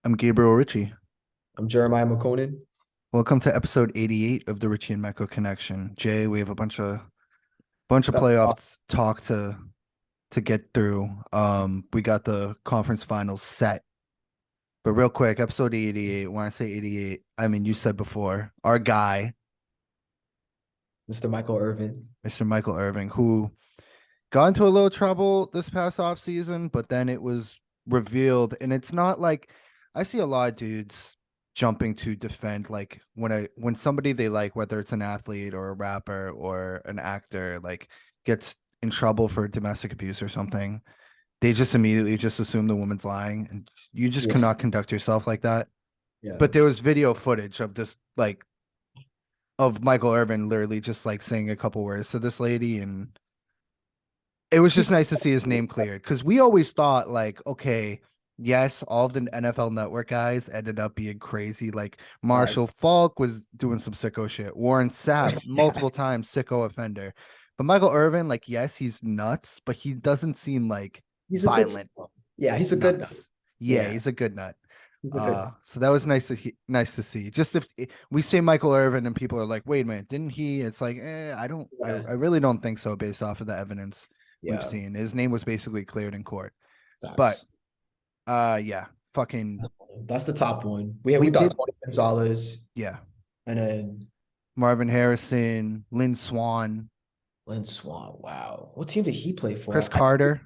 I'm Gabriel Ritchie. I'm Jeremiah McConan. Welcome to episode 88 of the Richie and Meko Connection. Jay, we have a bunch of playoffs talk to get through. We got the conference finals set. But real quick, episode 88, when I say 88, I mean you said before, our guy, Mr. Michael Irvin. Mr. Michael Irving, who got into a little trouble this past off season, but then it was revealed, and it's not like I see a lot of dudes jumping to defend like when somebody they like, whether it's an athlete or a rapper or an actor, like gets in trouble for domestic abuse or something, they just immediately just assume the woman's lying, and you just Yeah. cannot conduct yourself like that. Yeah. But there was video footage of this like of Michael Irvin literally just like saying a couple words to this lady, and it was just nice to see his name cleared because we always thought like, okay, yes, all of the NFL Network guys ended up being crazy. Like Right. Marshall Falk was doing some sicko shit. Warren Sapp Yeah. multiple times sicko offender, but Michael Irvin, like, yes, he's nuts, but he doesn't seem like He's a good violent son. Yeah, he's a good guy. nuts. Yeah, Yeah, he's a good nut. he's a good. So that was nice to see. Just if we say Michael Irvin and people are like, wait a minute, didn't he? It's like, I don't, Yeah. I really don't think so based off of the evidence we've Yeah. seen. His name was basically cleared in court. But Facts. yeah, fucking, That's the top one. We we we thought did, Tony Gonzalez yeah. and then Marvin Harrison, Lynn Swan, Lynn Swan. Wow. What team did he play Chris for? Carter.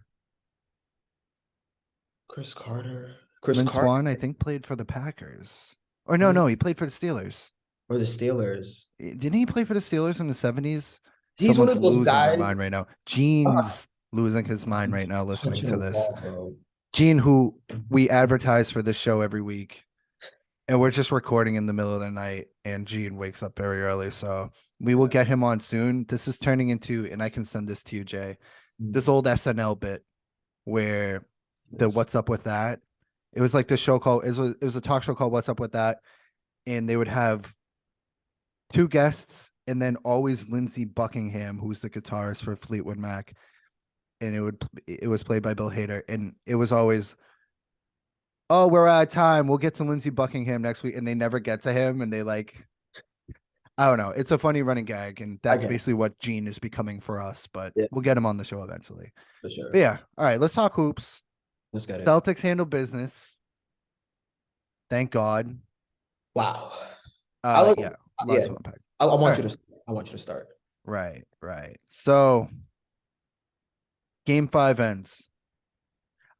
Chris Carter. Chris Lynn Carter Swan, I think, played for the Packers. Or no, Lynn, no, he played for the Steelers. or the Steelers. Didn't he play for the Steelers in the 70s? He's one Someone's of those losing their mind guys. right now. I'm Gene's losing his mind right now listening touching to a this. wall, bro. Gene, who we advertise for this show every week, and we're just recording in the middle of the night, and Gene wakes up very early. So we will Yeah. get him on soon. This is turning into, and I can send this to you, Jay, Mm. this old SNL bit where the Yes. What's Up With That? It was like the show called, it was a talk show called What's Up With That? And they would have two guests and then always Lindsey Buckingham, who's the guitarist for Fleetwood Mac. And it was played by Bill Hader. And it was always, oh, we're out of time. We'll get to Lindsey Buckingham next week. And they never get to him. And they like, I don't know. It's a funny running gag. And I that's get it. basically what Gene is becoming for us. But Yeah, we'll get him on the show eventually. for But sure. yeah. All right. Let's talk hoops. Let's get it. Celtics handle business. Thank God. Wow. I look. Yeah. Lots Yeah. to unpack. I All want you right. to. I want you to start. Right. Right. So game 5 ends.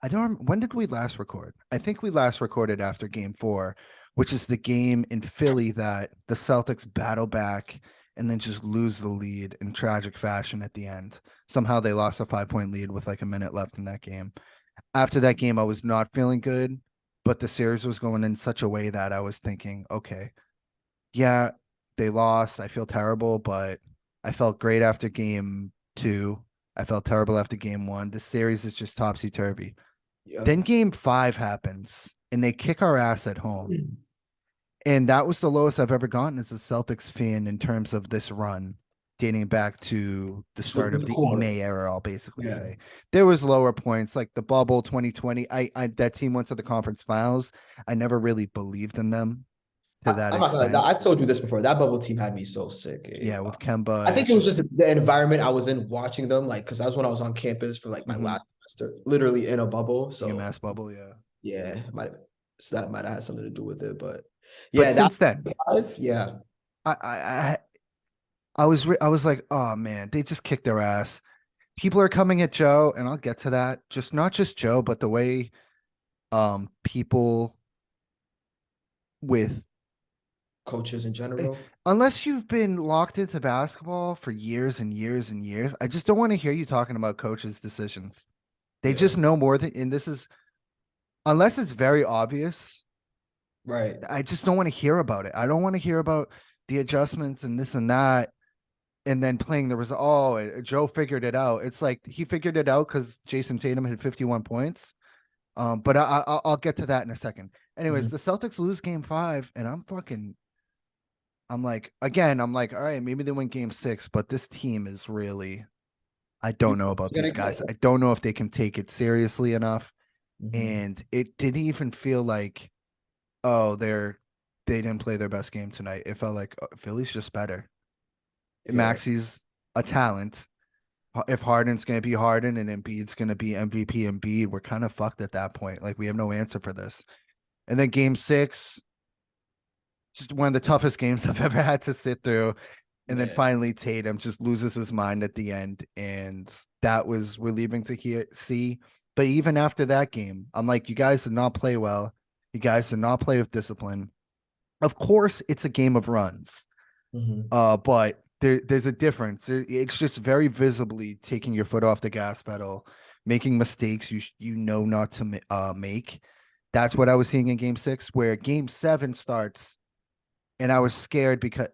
I don't. When did we last record? I think we last recorded after game 4, which is the game in Philly that the Celtics battle back and then just lose the lead in tragic fashion at the end. Somehow they lost a 5 point lead with like a minute left in that game. After that game, I was not feeling good, but the series was going in such a way that I was thinking, okay, yeah, they lost. I feel terrible, but I felt great after game 2. I felt terrible after game 1. The series is just topsy turvy. Yeah. Then game 5 happens and they kick our ass at home. And that was the lowest I've ever gotten as a Celtics fan in terms of this run, dating back to the So start the of the Ime core. era, I'll basically Yeah. say. There was lower points like the bubble 2020. I that team went to the conference finals. I never really believed in them to that I'm not gonna lie. extent. I've told you this before. That bubble team had me so sick. Yeah, with Kemba I and think it was just the environment I was in watching them, like, because that was when I was on campus for like my mm-hmm, last semester, literally in a bubble. So UMass bubble, yeah. yeah, might have, so that might have had something to do with it. But But yeah, that since then, yeah, I I I was like, oh man, they just kicked their ass. People are coming at Joe, and I'll get to that. Just not just Joe, but the way people with coaches in eh, general. unless you've been locked into basketball for years and years and years, I just don't want to hear you talking about coaches' decisions. They Yeah, just know more than, and this is unless it's very obvious. right. I just don't want to hear about it. I don't want to hear about the adjustments and this and that, and then playing the result. Oh, Joe figured it out. It's like he figured it out because Jason Tatum had 51 points. But I'll get to that in a second. Anyways, Mhm. the Celtics lose game 5, and I'm like, again, I'm like, all right, maybe they win game 6, but this team is really, I You don't know about gonna these get guys. it. I don't know if they can take it seriously enough. Mhm. And it didn't even feel like oh, they didn't play their best game tonight. It felt like Philly's just better. Yeah. Maxi's a talent. If Harden's gonna be Harden and Embiid's gonna be MVP Embiid, we're kind of fucked at that point. Like we have no answer for this. And then game six, just one of the toughest games I've ever had to sit through. And then Yeah. finally Tatum just loses his mind at the end, and that was relieving to see. But even after that game, I'm like, you guys did not play well. You guys did not play with discipline. Of course, it's a game of runs. Hmm. But there's a difference. It's just very visibly taking your foot off the gas pedal, making mistakes you know not to make. That's what I was seeing in game six, where game seven starts, and I was scared because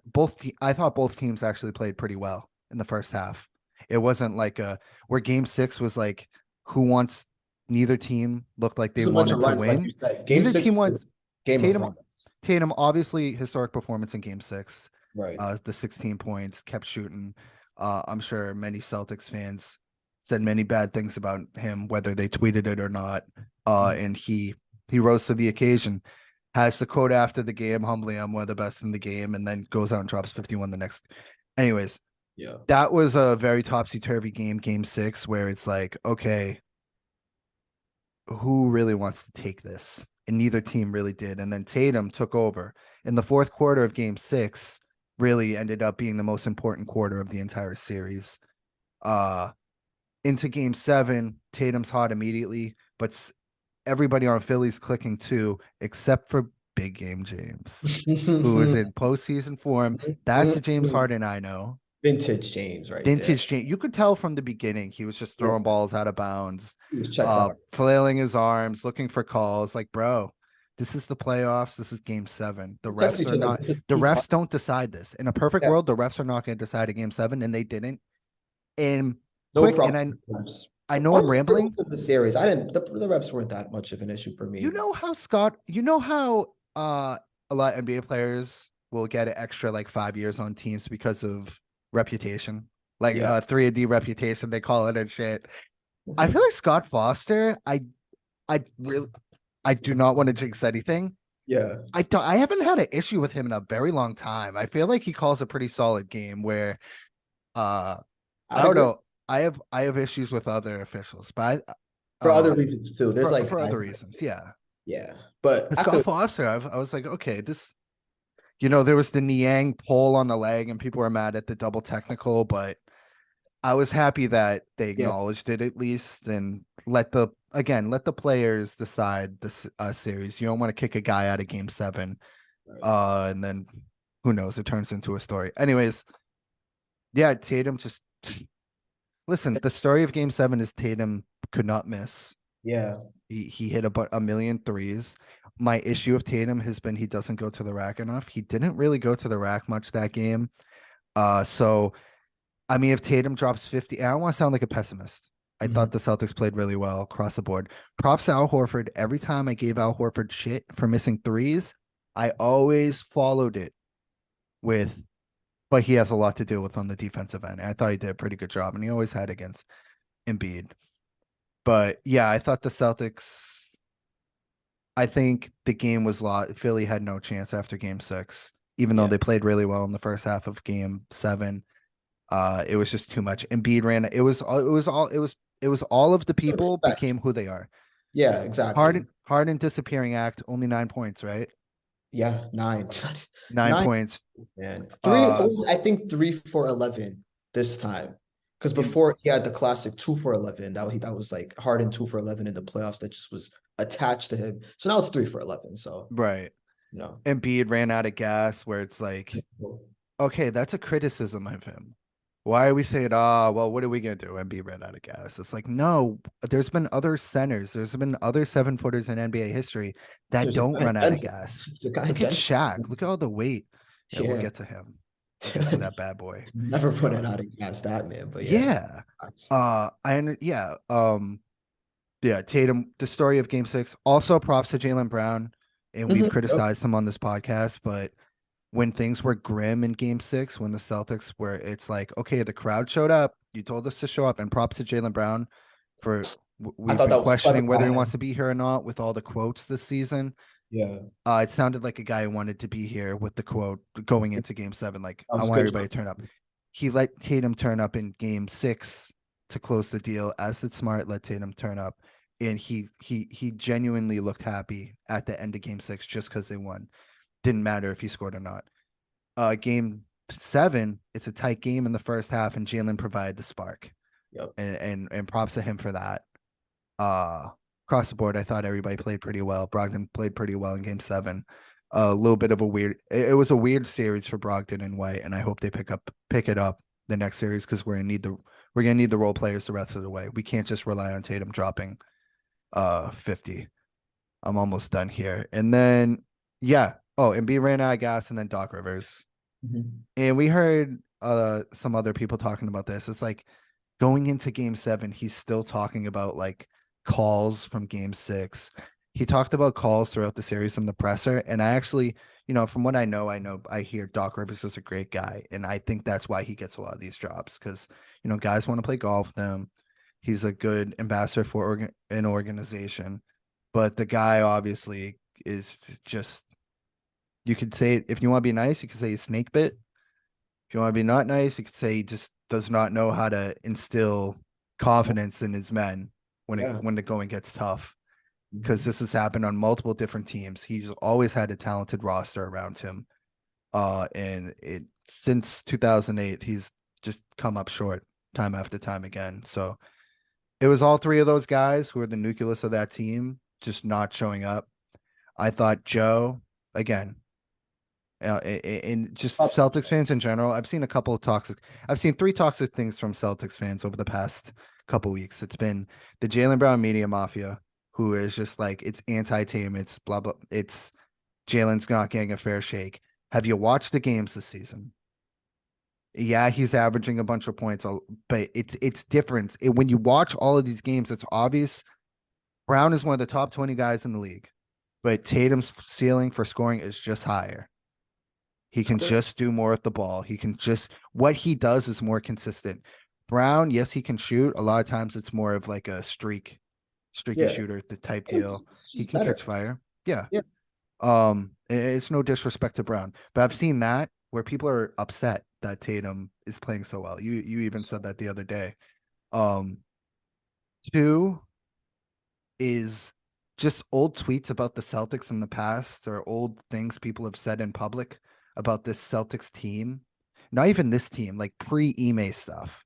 I thought both teams actually played pretty well in the first half. It wasn't like a where game six was like who wants neither team looked like they It's a bunch of wanted to runs, like you win. said. Game Neither six team was wants game of Tatum runs. Tatum obviously historic performance in game six. Right. The 16 points, kept shooting. I'm sure many Celtics fans said many bad things about him, whether they tweeted it or not. And he rose to the occasion. Has the quote after the game, humbly, I'm one of the best in the game, and then goes out and drops 51 the next. Anyways, Yeah. that was a very topsy turvy game, game six, where it's like, okay, who really wants to take this? And neither team really did. And then Tatum took over in the fourth quarter of game six, really ended up being the most important quarter of the entire series. Uh, into game seven, Tatum's hot immediately, but everybody on Philly's clicking too, except for Big Game James, who is in postseason form. That's the James Harden I know. Vintage James right there. Vintage James. You could tell from the beginning he was just Yeah. throwing balls out of bounds, He was checked out. flailing his arms, looking for calls. Like, bro, this is the playoffs. This is game seven. We texted each other like, this is The peak Harden. refs don't decide this. In a perfect Yeah. world, the refs are not going to decide a game seven, and they didn't. And No quick, and problem with the refs. I For know I'm almost for rambling. most of the series, I didn't. The refs weren't that much of an issue for me. You know how a lot of NBA players will get an extra like 5 years on teams because of reputation, like Yeah. 3D reputation they call it and shit. I feel like Scott Foster. I really I do not want to jinx anything. Yeah. I haven't had an issue with him in a very long time. I feel like he calls a pretty solid game where uh I I'd don't agree know. I have issues with other officials, but for other reasons too. There's like for guys, other reasons, yeah. yeah, but And I feel Scott Foster, I was like, okay, this, there was the Niang pull on the leg, and people were mad at the double technical, but I was happy that they yeah. acknowledged it at least and let the players decide this series. You don't want to kick a guy out of game seven, Right. and then who knows, it turns into a story. Anyways, yeah, Tatum just listen. The story of game seven is Tatum could not miss. Yeah. He hit a million threes. My issue with Tatum has been he doesn't go to the rack enough. He didn't really go to the rack much that game. So I mean, if Tatum drops 50, I don't want to sound like a pessimist. I Mhm. thought the Celtics played really well across the board. Props to Al Horford. Every time I gave Al Horford shit for missing threes, I always followed it with, but he has a lot to deal with on the defensive end. I thought he did a pretty good job, and he always had against Embiid. But yeah, I thought the Celtics, I think the game was lost. Philly had no chance after game six, even though Yeah. they played really well in the first half of game seven. It was just too much. Embiid ran. It was all of the people Respect. became who they are. Yeah, exactly. Harden disappearing act, only 9 points, right? Yeah, nine. 9, 9 points. man. Three, Uh, I think 3 for 11 this time. Because in before he had the classic 2 for 11. That was like Harden 2 for 11 in the playoffs that just was attached to him. So now it's 3 for 11. So, right. you know. Embiid ran out of gas, where it's like, okay, that's a criticism of him. Why are we saying, well, what are we gonna do? Embiid ran out of gas. It's like, no, there's been other centers, there's been other 7 footers in NBA history that There's a don't guy in run out of Denver. gas. There's a guy in Look at Denver. Shaq. Look at all the weight. Yeah, we'll Yeah. get to him. We'll get to that bad boy. Never running Uh, out against that man, but yeah. yeah. Yeah. Tatum, the story of game six. Also, props to Jaylen Brown. And we've Yep. criticized him on this podcast, but when things were grim in game six, when the Celtics were, it's like, okay, the crowd showed up. You told us to show up. And props to Jaylen Brown for I we've thought been that was clever questioning by whether he wants him. to be here or not with all the quotes this season. Yeah, It sounded like a guy who wanted to be here with the quote going into game seven, like, that I was want good. everybody to turn up. He let Tatum turn up in game six to close the deal, as did Smart let Tatum turn up. And he genuinely looked happy at the end of game six just because they won. Didn't matter if he scored or not. Game seven, it's a tight game in the first half, and Jalen provided the spark. Yep. And props to him for that. Uh Across the board, I thought everybody played pretty well. Brogdon played pretty well in game seven. A little bit of a weird it was a weird series for Brogdon and White, and I hope they pick it up the next series because we're gonna need the role players the rest of the way. We can't just rely on Tatum dropping 50. I'm almost done here. And then yeah. Oh, and B ran out of gas, and then Doc Rivers. Mhm. And we heard some other people talking about this. It's like going into game seven, he's still talking about like calls from game six. He talked about calls throughout the series from the presser. And I actually, from what I hear Doc Rivers is a great guy. And I think that's why he gets a lot of these jobs because, guys want to play golf with him. He's a good ambassador for an organization. But the guy obviously is just, you could say, if you want to be nice, you could say he's snake bit. If you want to be not nice, you could say he just does not know how to instill confidence in his men Yeah. when the going gets tough. Because Mhm. this has happened on multiple different teams. He's always had a talented roster around him. And it since 2008, he's just come up short time after time again. So it was all three of those guys who are the nucleus of that team just not showing up. I thought Joe, again, and just Ups. Celtics fans in general. I've seen a couple of toxic. I've seen three toxic things from Celtics fans over the past couple weeks. It's been the Jalen Brown media mafia, who is just like it's anti-team. It's blah blah. It's Jalen's not getting a fair shake. Have you watched the games this season? Yeah, he's averaging a bunch of points, but it's different. When you watch all of these games, it's obvious Brown is one of the top 20 guys in the league, but Tatum's ceiling for scoring is just higher. He It's can clear. just do more with the ball. He can just what he does is more consistent. Brown, yes, he can shoot. A lot of times it's more of like a streaky Yeah. shooter, the type Yeah, deal. he's He just can better. catch fire. Yeah. Yeah. It's no disrespect to Brown, but I've seen that where people are upset that Tatum is playing so well. You even said that the other day. Um, Two is just old tweets about the Celtics in the past or old things people have said in public about this Celtics team. Not even this team, like pre-Ime stuff,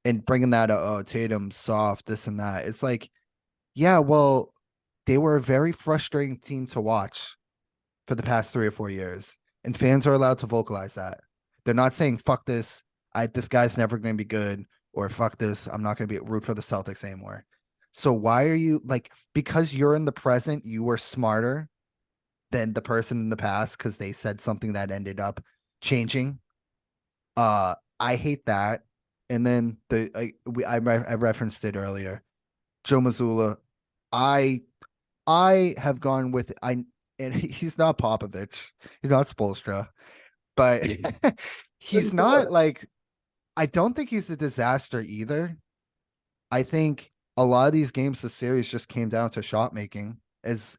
and bringing that oh, Tatum soft, this and that. It's like, yeah, well, they were a very frustrating team to watch for the past 3 or 4 years, and fans are allowed to vocalize that. They're not saying fuck this, this guy's never going to be good, or fuck this, I'm not going to be root for the Celtics anymore. So why are you like, because you're in the present, you were smarter than the person in the past because they said something that ended up changing. I hate that. And then I referenced it earlier. Joe Mazzulla, I I have gone with I and he's not Popovich, he's not Spolstra, but he's not like, I don't think he's a disaster either. I think a lot of these games, the series just came down to shot making, as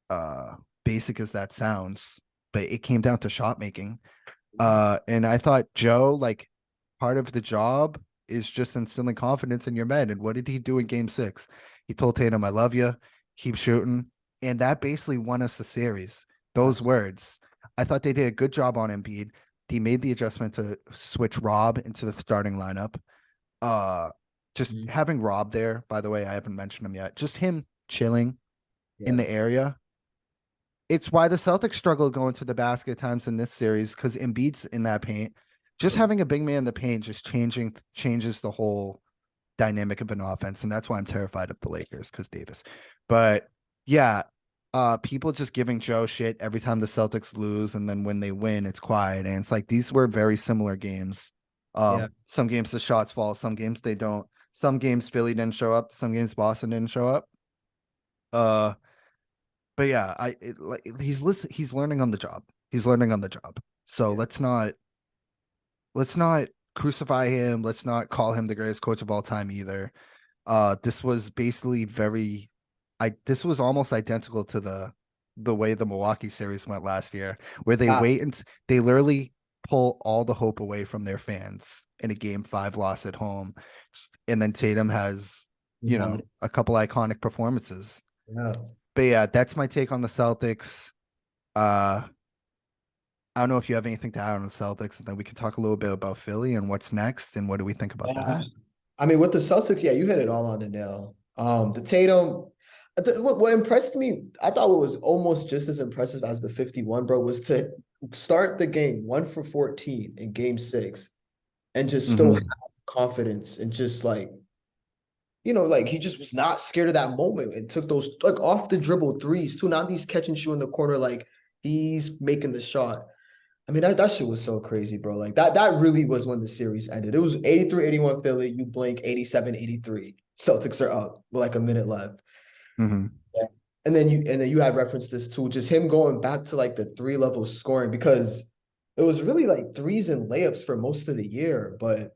uh basic as that sounds, but it came down to shot making. And I thought Joe, like, part of the job is just instilling confidence in your men. And what did he do in game six? He told Tatum, I love you, keep shooting. And that basically won us the series. Those Facts. words. I thought they did a good job on Embiid. He made the adjustment to switch Rob into the starting lineup. Uh just Mhm. having Rob there, by the way, I haven't mentioned him yet. Just him chilling in Yeah. the area. It's why the Celtics struggle going to the basket at times in this series because Embiid's in that paint. Just Yep. having a big man in the paint just changes the whole dynamic of an offense, and that's why I'm terrified of the Lakers because Davis. But yeah, people just giving Joe shit every time the Celtics lose, and then when they win, it's quiet, and it's like these were very similar games. Yeah. Some games the shots fall, some games they don't. Some games Philly didn't show up, some games Boston didn't show up. Uh, but yeah, like he's learning on the job. He's learning on the job. So Yeah. let's not crucify him. Let's not call him the greatest coach of all time either. This was basically very this was almost identical to the way the Milwaukee series went last year, where they wait and Facts. they literally pull all the hope away from their fans in a game five loss at home. And then Tatum has, a Moments. couple iconic performances. Yeah. But yeah, that's my take on the Celtics. Uh I don't know if you have anything to add on the Celtics, and then we can talk a little bit about Philly and what's next and what do we think about Yeah. that. I mean, with the Celtics, yeah, you hit it all on the nail. The Tatum, what impressed me, I thought what was almost just as impressive as the 51, bro, was to start the game 1 for 14 in game six and just still have Hmm. confidence and just like, like he just was not scared of that moment and took those like off the dribble threes too. Not these catch and shoot in the corner, like he's making the shot. I mean, that shit was so crazy, bro. Like that really was when the series ended. It was 83-81 Philly. You blink 87-83. Celtics are up with like a minute left. Hmm. Yeah. And then you had referenced this too, just him going back to like the three level scoring because it was really like threes and layups for most of the year. But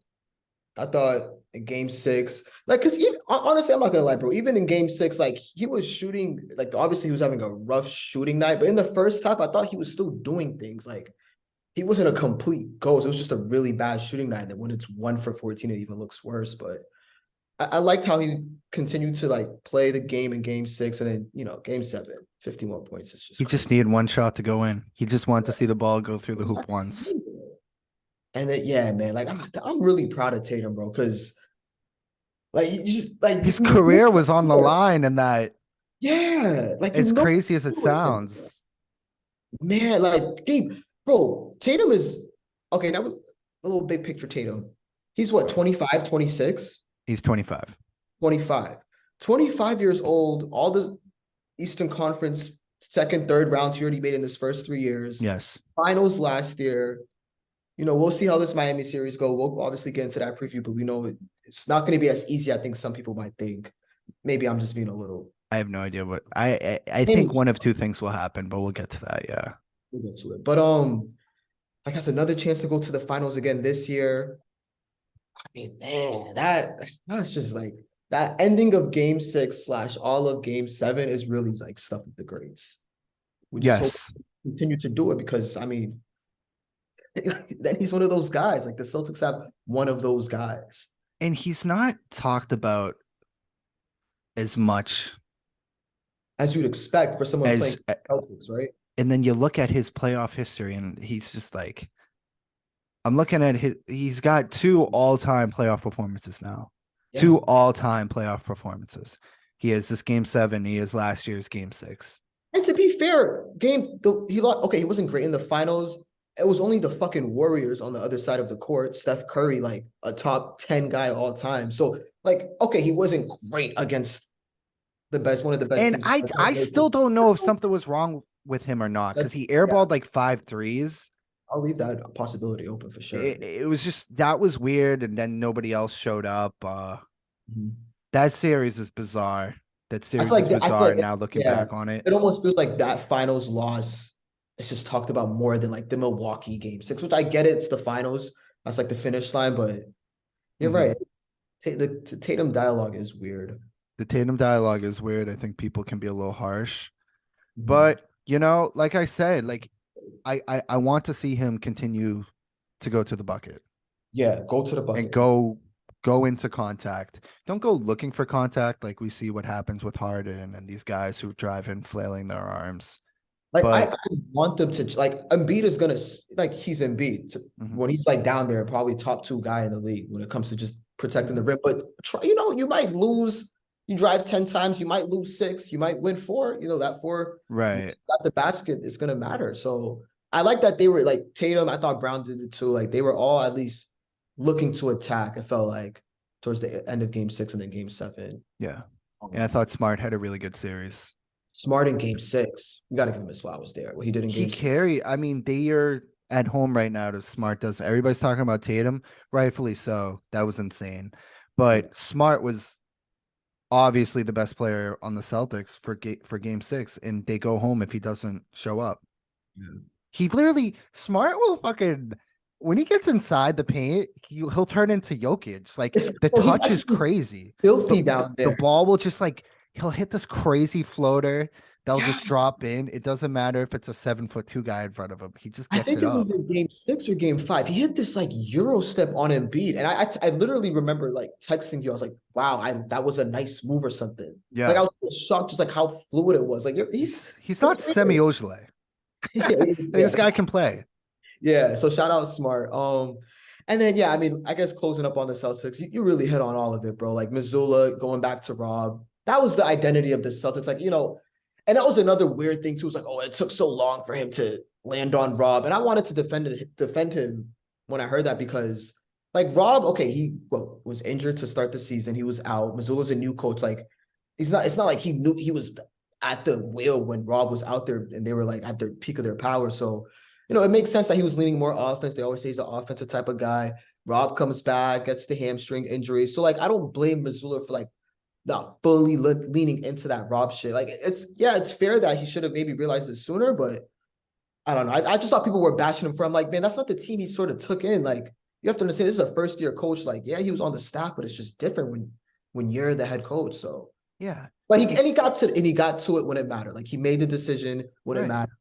I thought in game six, like, cause even, honestly, I'm not gonna lie, bro. Even in game six, like he was shooting, like obviously he was having a rough shooting night, but in the first half, I thought he was still doing things. Like he wasn't a complete ghost. It was just a really bad shooting night. And when it's 1 for 14, it even looks worse. But I liked how he continued to like play the game in game six. And then, game seven, 51 points. It's He just just crazy. needed one shot to go in. He just wanted to see the ball go through the It's hoop not the once. same. And then, yeah, man, like I'm really proud of Tatum, bro, because like you just like His you career was on the line, and that, yeah, like as crazy as it sounds, man, like Gabe, bro, Tatum is okay. Now a little big picture Tatum. He's what, 25, 26? he's 25. 25. 25 years old, all the Eastern Conference second, third rounds he already made in his first 3 years. Yes. Finals last year. We'll see how this Miami series go. We'll obviously get into that preview, but we know it's not going to be as easy. I think some people might think. Maybe I'm just being a little. I have no idea what I think We'll one of two things will happen, but we'll get to that. Yeah. get to it. But like has another chance to go to the finals again this year. I mean, man, that's just like that ending of game six slash all of game seven is really like stuff of the greats. We just hope Yes. continue to do it because I mean, then he's one of those guys. Like the Celtics have one of those guys. And he's not talked about as much As you'd expect for someone as, playing Celtics, right? and then you look at his playoff history, and he's just like, I'm looking at he's got two all-time playoff performances now. Yeah. Two all-time playoff performances. He has this game seven, he has last year's game six. And to be fair, he lost. Okay, he wasn't great in the finals. It was only the fucking Warriors on the other side of the court. Steph Curry, like a top 10 guy all time. So, like, okay, he wasn't great against one of the best And teams. I still don't know if something was wrong with him or not, because he Yeah, airballed like five threes. I'll leave that possibility open for sure. It was just, that was weird, and then nobody else showed up. Mhm. That series is bizarre. That I series feel is like I feel bizarre like now looking yeah, back on it. it almost feels like that finals loss is just talked about more than like the Milwaukee game six, which I get it. It's the finals. That's like the finish line, but you're Hmm. right. The Tatum dialogue is weird. The Tatum dialogue is weird. I think people can be a little harsh, Mhm. but like I said, like I want to see him continue to go to the bucket Yeah, go to the and bucket. go into contact. Don't go looking for contact like we see what happens with Harden and these guys who drive in flailing their arms. Like I But want them to like Embiid is gonna like he's Embiid mhm, when he's like down there, probably top two guy in the league when it comes to just protecting the rim. But try, you might lose. You drive 10 times, you might lose six, you might win four. That four right. got the basket is gonna matter. So I like that they were like Tatum. I thought Brown did it too. Like they were all at least looking to attack. It felt like towards the end of game six and then game seven. Yeah. And I Um, thought Smart had a really good series. Smart in game six. We got to give him his flowers there. What he did in He game six. carry. I mean, they are at home right now to Smart does. Everybody's talking about Tatum, rightfully so. That was insane. Yeah. But Smart was obviously the best player on the Celtics for game six, and they go home if he doesn't show up. Yeah. He literally Smart will fucking, when he gets inside the paint, he'll turn into Jokic. Like the He's touch is actually crazy. The filthy down the there. ball will just like he'll hit this crazy floater that'll just drop in. It doesn't matter if it's a 7'2" guy in front of him. He just I gets think it it was up. in game 6 or game 5. He hit this like Euro step on Embiid. And I literally remember like texting you. I was like, wow, that was a nice move or something. Like I Yeah. was shocked just like how fluid it was. Like He's you're not Semi clear. Ojeleye. Yeah, This yeah. guy can play. Yeah. So shout out Smart. And then yeah, I mean, I guess closing up on the Celtics, you really hit on all of it, bro. Like Missoula going back to Rob. That was the identity of the Celtics. Like, and that was another weird thing too. It's like, oh, it took so long for him to land on Rob. And I wanted to defend him when I heard that because like Rob, okay, he was injured to start the season. He was out. Missoula's a new coach. Like, it's not like he knew he was at the wheel when Rob was out there and they were like at their peak of their power. So it makes sense that he was leaning more offense. They always say he's an offensive type of guy. Rob comes back, gets the hamstring injury. So, like, I don't blame Missoula for, like, not fully leaning into that Rob shit. Like, it's fair that he should have maybe realized it sooner, but I don't know. I just thought people were bashing him for, I'm like, man, that's not the team he sort of took in. Like, you have to understand, this is a first year coach. Like, yeah, he was on the staff, but it's just different when you're the head coach. So, Yeah. but he got to it when it mattered. Like, he made the decision when it Right. mattered.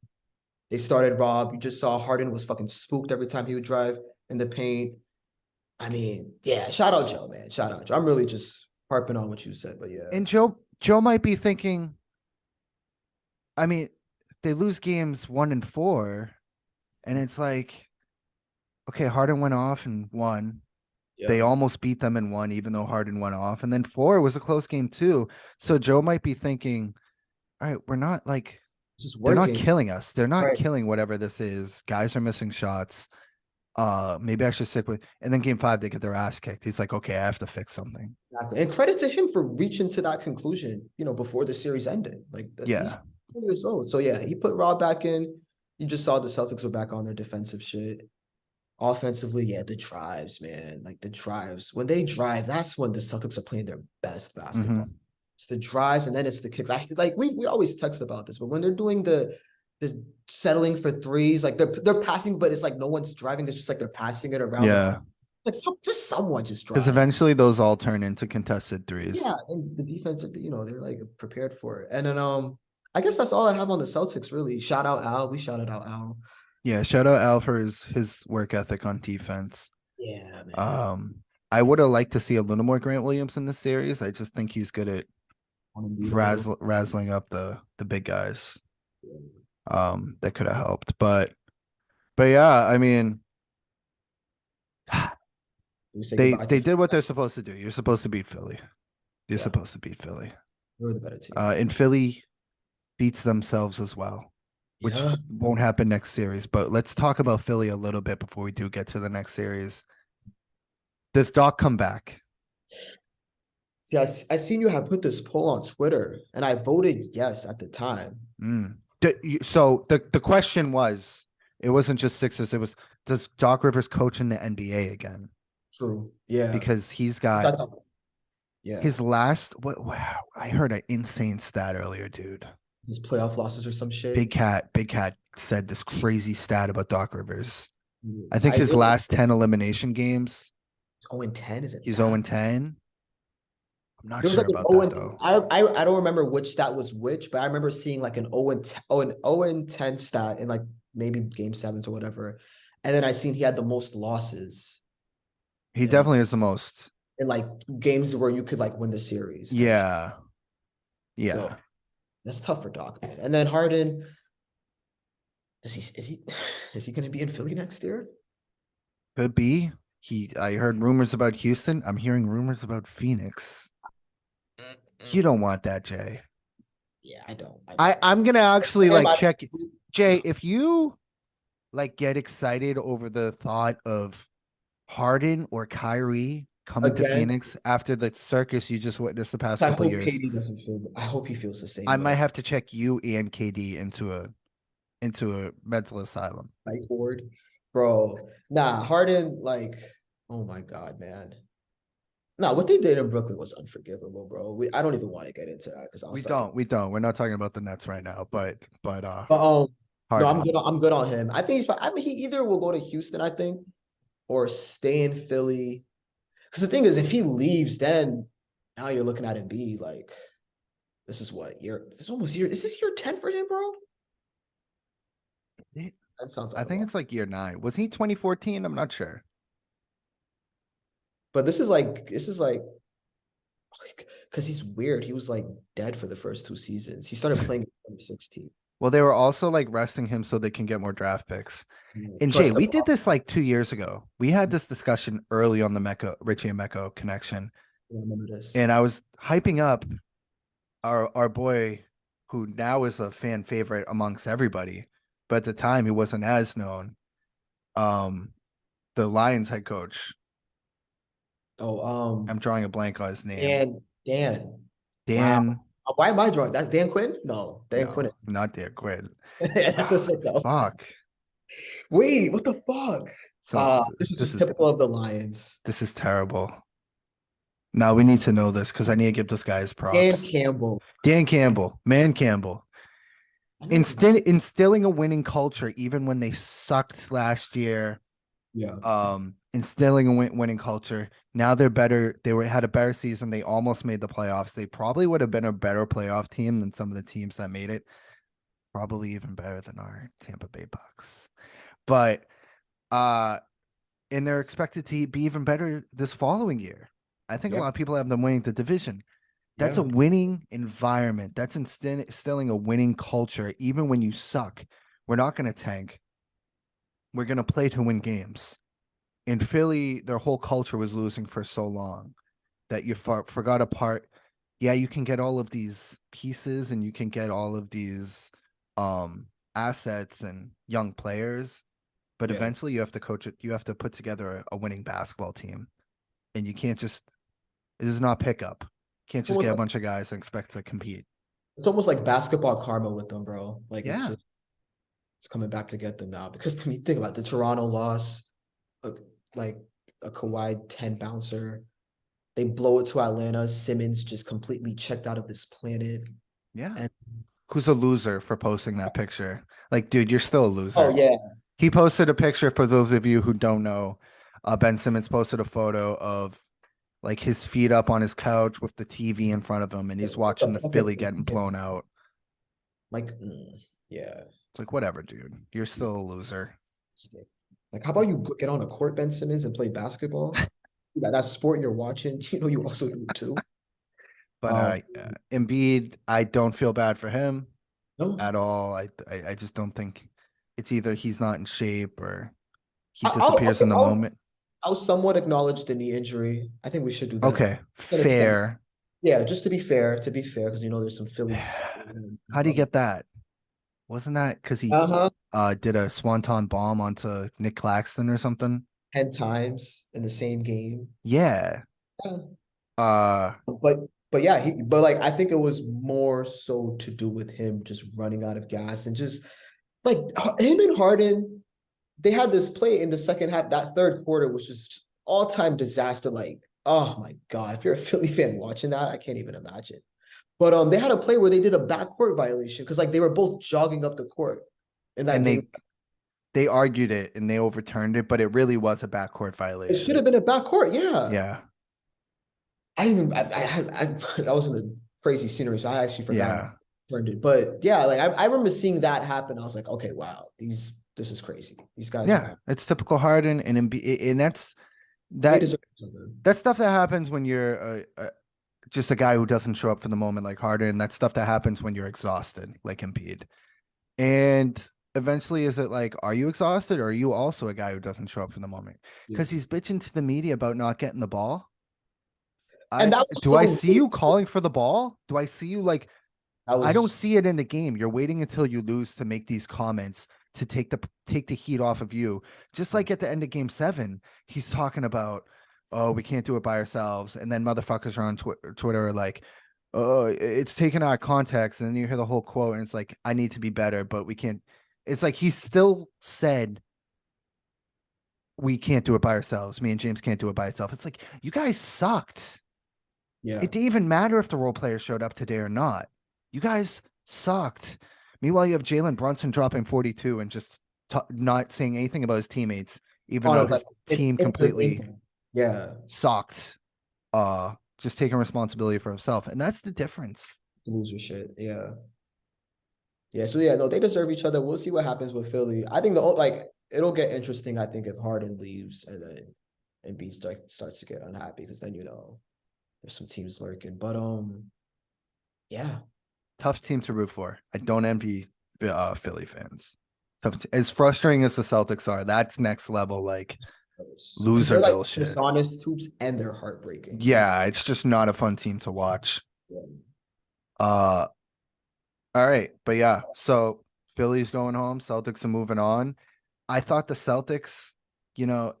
They started Rob. You just saw Harden was fucking spooked every time he would drive in the paint. I mean, yeah, shout out Joe, man. Shout out Joe. I'm really just harping on what you said, but yeah. And Joe might be thinking, I mean, they lose games 1 and 4, and it's like, okay, Harden went off and won. They Yeah. almost beat them in one, even though Harden went off. And then 4 was a close game too. So Joe might be thinking, all right, we're not like It's just they're not working. killing us. They're not Right. killing whatever this is. Guys are missing shots. Maybe I should stick with. And then game 5, they get their ass kicked. He's like, okay, I have to fix something. Exactly. And credit to him for reaching to that conclusion, before the series ended. Like he's Yeah. 20 years old. So yeah, he put Rob back in. You just saw the Celtics were back on their defensive shit. Offensively, yeah, the drives, man. Like the drives. When they drive, that's when the Celtics are playing their best basketball. Hmm. It's the drives and then it's the kicks. I like we always text about this, but when they're doing the settling for threes, like they're passing, but it's like no one's driving. It's just like they're passing it around the court. Yeah. Like just someone just Because drive. eventually those all turn into contested threes. Yeah, and the defense, they're like prepared for it. And then I guess that's all I have on the Celtics, really. Shout out Al. We shouted out Al. Yeah. Shout out Al for his work ethic on defense. Yeah, man. Um, I would have liked to see a little more Grant Williams in this series. I just think he's good at On Embiid a little. razzling up the big guys. Yeah. That could have helped. But yeah, I mean, We say they goodbye they to did what they're supposed to do. You're supposed to beat Philly. You're yeah. supposed to beat Philly. We're the better team. And Philly beats themselves as well, which Yeah. won't happen next series. But let's talk about Philly a little bit before we do get to the next series. Does Doc come back? See, I seen you have put this poll on Twitter, and I voted yes at the time. Mm. So the question was, it wasn't just Sixers. It was, does Doc Rivers coach in the NBA again? True. Yeah. Because he's got Yeah. his last. What? Wow! I heard an insane stat earlier, dude. His playoff losses or some shit. Big Cat said this crazy stat about Doc Rivers. I think I his really last 10 elimination games, 0-10, is it he's that? 0-10. I'm not There was sure like an about 0 that and though. I don't remember which stat was which, but I remember seeing like an 0 and 10, an 0 and 10 stat in like maybe game sevens or whatever. And then I seen he had the most losses He in, definitely is the most. in like games where you could like win the series type shit. Yeah. So Yeah. that's tough for Doc, man. And then Harden, is he is he gonna be in Philly next year? Could be. I heard rumors about Houston. I'm hearing rumors about Phoenix. You don't want that, Jay. Yeah, I don't. I'm gonna actually And like by check. Jay, if you like get excited over the thought of Harden or Kyrie coming to again, Phoenix after the circus you just witnessed the past couple of years, I hope he feels the same I might way. have to check you and KD into a mental asylum. Like Ford, bro. Nah, Harden, like, oh my God, man. Nah, what they did in Brooklyn was unforgivable, bro. I don't even want to get into that because I'll We start. don't. We don't. We're not talking about the Nets right now, but But no, Harden. I'm good on him. I think he's fine. I mean, he either will go to Houston, I think, or stay in Philly. Because the thing is, if he leaves, then now you're looking at Embiid like This is what year? This is almost year. Is this year 10 for him, bro? It- That sounds I out of think all. it's like year 9. Was he 2014? I'm not sure. But this is like because he's weird. He was like dead for the first 2 seasons. He started playing in 2016. Well, they were also like resting him so they can get more draft picks. And Jay, Trust the we did this like 2 years ago. We had this discussion early on the Meko, Richie and Meko connection. I remember this. And I was hyping up our boy who now is a fan favorite amongst everybody, but at the time he wasn't as known. Um, the Lions head coach. Oh, I'm drawing a blank on his name. Dan. Wow. Dan. Why am I drawing? That's Dan Quinn? No, Dan Quinn. No, not Dan Quinn. That's a Ah, sicko. fuck. Wait, what the fuck? So This is this just is typical of the Lions. this is terrible. Now we need to know this because I need to give this guy his Dan props. Campbell. Dan Campbell, man Campbell, I know it's instilling a winning culture even when they sucked last year. yeah, Instilling a winning culture. Now they're better. Had a better season. They almost made the playoffs. They probably would have been a better playoff team than some of the teams that made it. Probably even better than our Tampa Bay Bucks. But uh, and they're expected to be even better this following year. I think a yeah, lot of people have them winning the division. That's yeah, a winning environment. That's instilling a winning culture. Even when you suck, we're not going to tank. We're going to play to win games. In Philly, their whole culture was losing for so long that you forgot a part. Yeah, you can get all of these pieces and you can get all of these assets and young players, but yeah. eventually you have to coach it. You have to put together a winning basketball team, and you can't just. This is not pickup. Can't It's just almost get a like bunch of guys and expect to compete. it's almost like basketball karma with them, bro. Like Yeah, it's coming back to get them now. Because to me, think about it, the Toronto loss, uh, like a Kawhi 10 bouncer. They blow it to Atlanta. Simmons just completely checked out of this planet. yeah. And Who's a loser for posting that picture? Like, dude, you're still a oh loser. yeah, He posted a picture for those of you who don't know. Ben Simmons posted a photo of like his feet up on his couch with the TV in front of him, and he's what watching the the fuck Philly getting blown out. like yeah. It's like, whatever, dude. You're still a loser. Like, how about you get on a court, Ben Simmons, and play basketball? That sport you're watching, you also do it too. But Um, Embiid, I don't feel bad for him no, at all. I just don't think it's either he's not in shape or he disappears okay, in the moment. I'll somewhat acknowledge the knee injury. I think we should do that. Okay, To an extent. fair. Yeah, just to be fair, because there's some Phillies. How do you get that? Wasn't that because he Uh-huh. did a swanton bomb onto Nick Claxton or something? 10 times in the same game. Yeah. Yeah. Uh But yeah, but like I think it was more so to do with him just running out of gas and just like him and Harden, they had this play in the second half. That third quarter was just all-time disaster. Like, oh my God, if you're a Philly fan watching that, I can't even imagine. But they had a play where they did a backcourt violation because like they were both jogging up the court in that and game. they argued it and they overturned it, but it really was a backcourt It should violation. have been a backcourt, yeah. Yeah. I didn't even I was in a crazy scenery, so I actually forgot Yeah. turned it. But yeah, like I remember seeing that happen. I was like, okay, wow, this is crazy. These guys Yeah. are It's typical Harden and that's they that deserve each other. that's stuff that happens when you're just a guy who doesn't show up for the moment like Harden. That's stuff that happens when you're exhausted, like Embiid. And eventually, is it like, are you exhausted or are you also a guy who doesn't show up for the moment? Yeah. Because he's bitching to the media about not getting the ball. And I that was do I so see you calling for the ball? Do I see you like that I don't was see it in the game. You're waiting until you lose to make these comments to take the heat off of you. Just like at the end of game 7, he's talking about, oh, we can't do it by ourselves. And then motherfuckers are on Twitter are like, oh, it's taken out of context. And then you hear the whole quote and it's like, I need to be better, but we can't. It's like he still said we can't do it by ourselves. Me and James can't do it by itself. It's like you guys sucked. yeah. It didn't even matter if the role players showed up today or not. You guys sucked. Meanwhile, you have Jalen Brunson dropping 42 and just not saying anything about his teammates, even Oh no, though like his team it's the completely impact. Yeah. sucked. Just taking responsibility for himself. And that's the difference. Loser shit. Yeah. Yeah. So yeah, no, they deserve each other. We'll see what happens with Philly. I think like it'll get interesting, I think, if Harden leaves and then Embiid starts to get unhappy because then there's some teams lurking. But yeah. Tough team to root for. I don't envy Philly fans. As frustrating as the Celtics are, that's next level like Because they're like loserville shit. dishonest hoops and they're heartbreaking. Like Yeah, it's just not a fun team to watch. yeah. Uh, all right, but yeah, so Philly's going home. Celtics are moving on. I thought the Celtics, you know,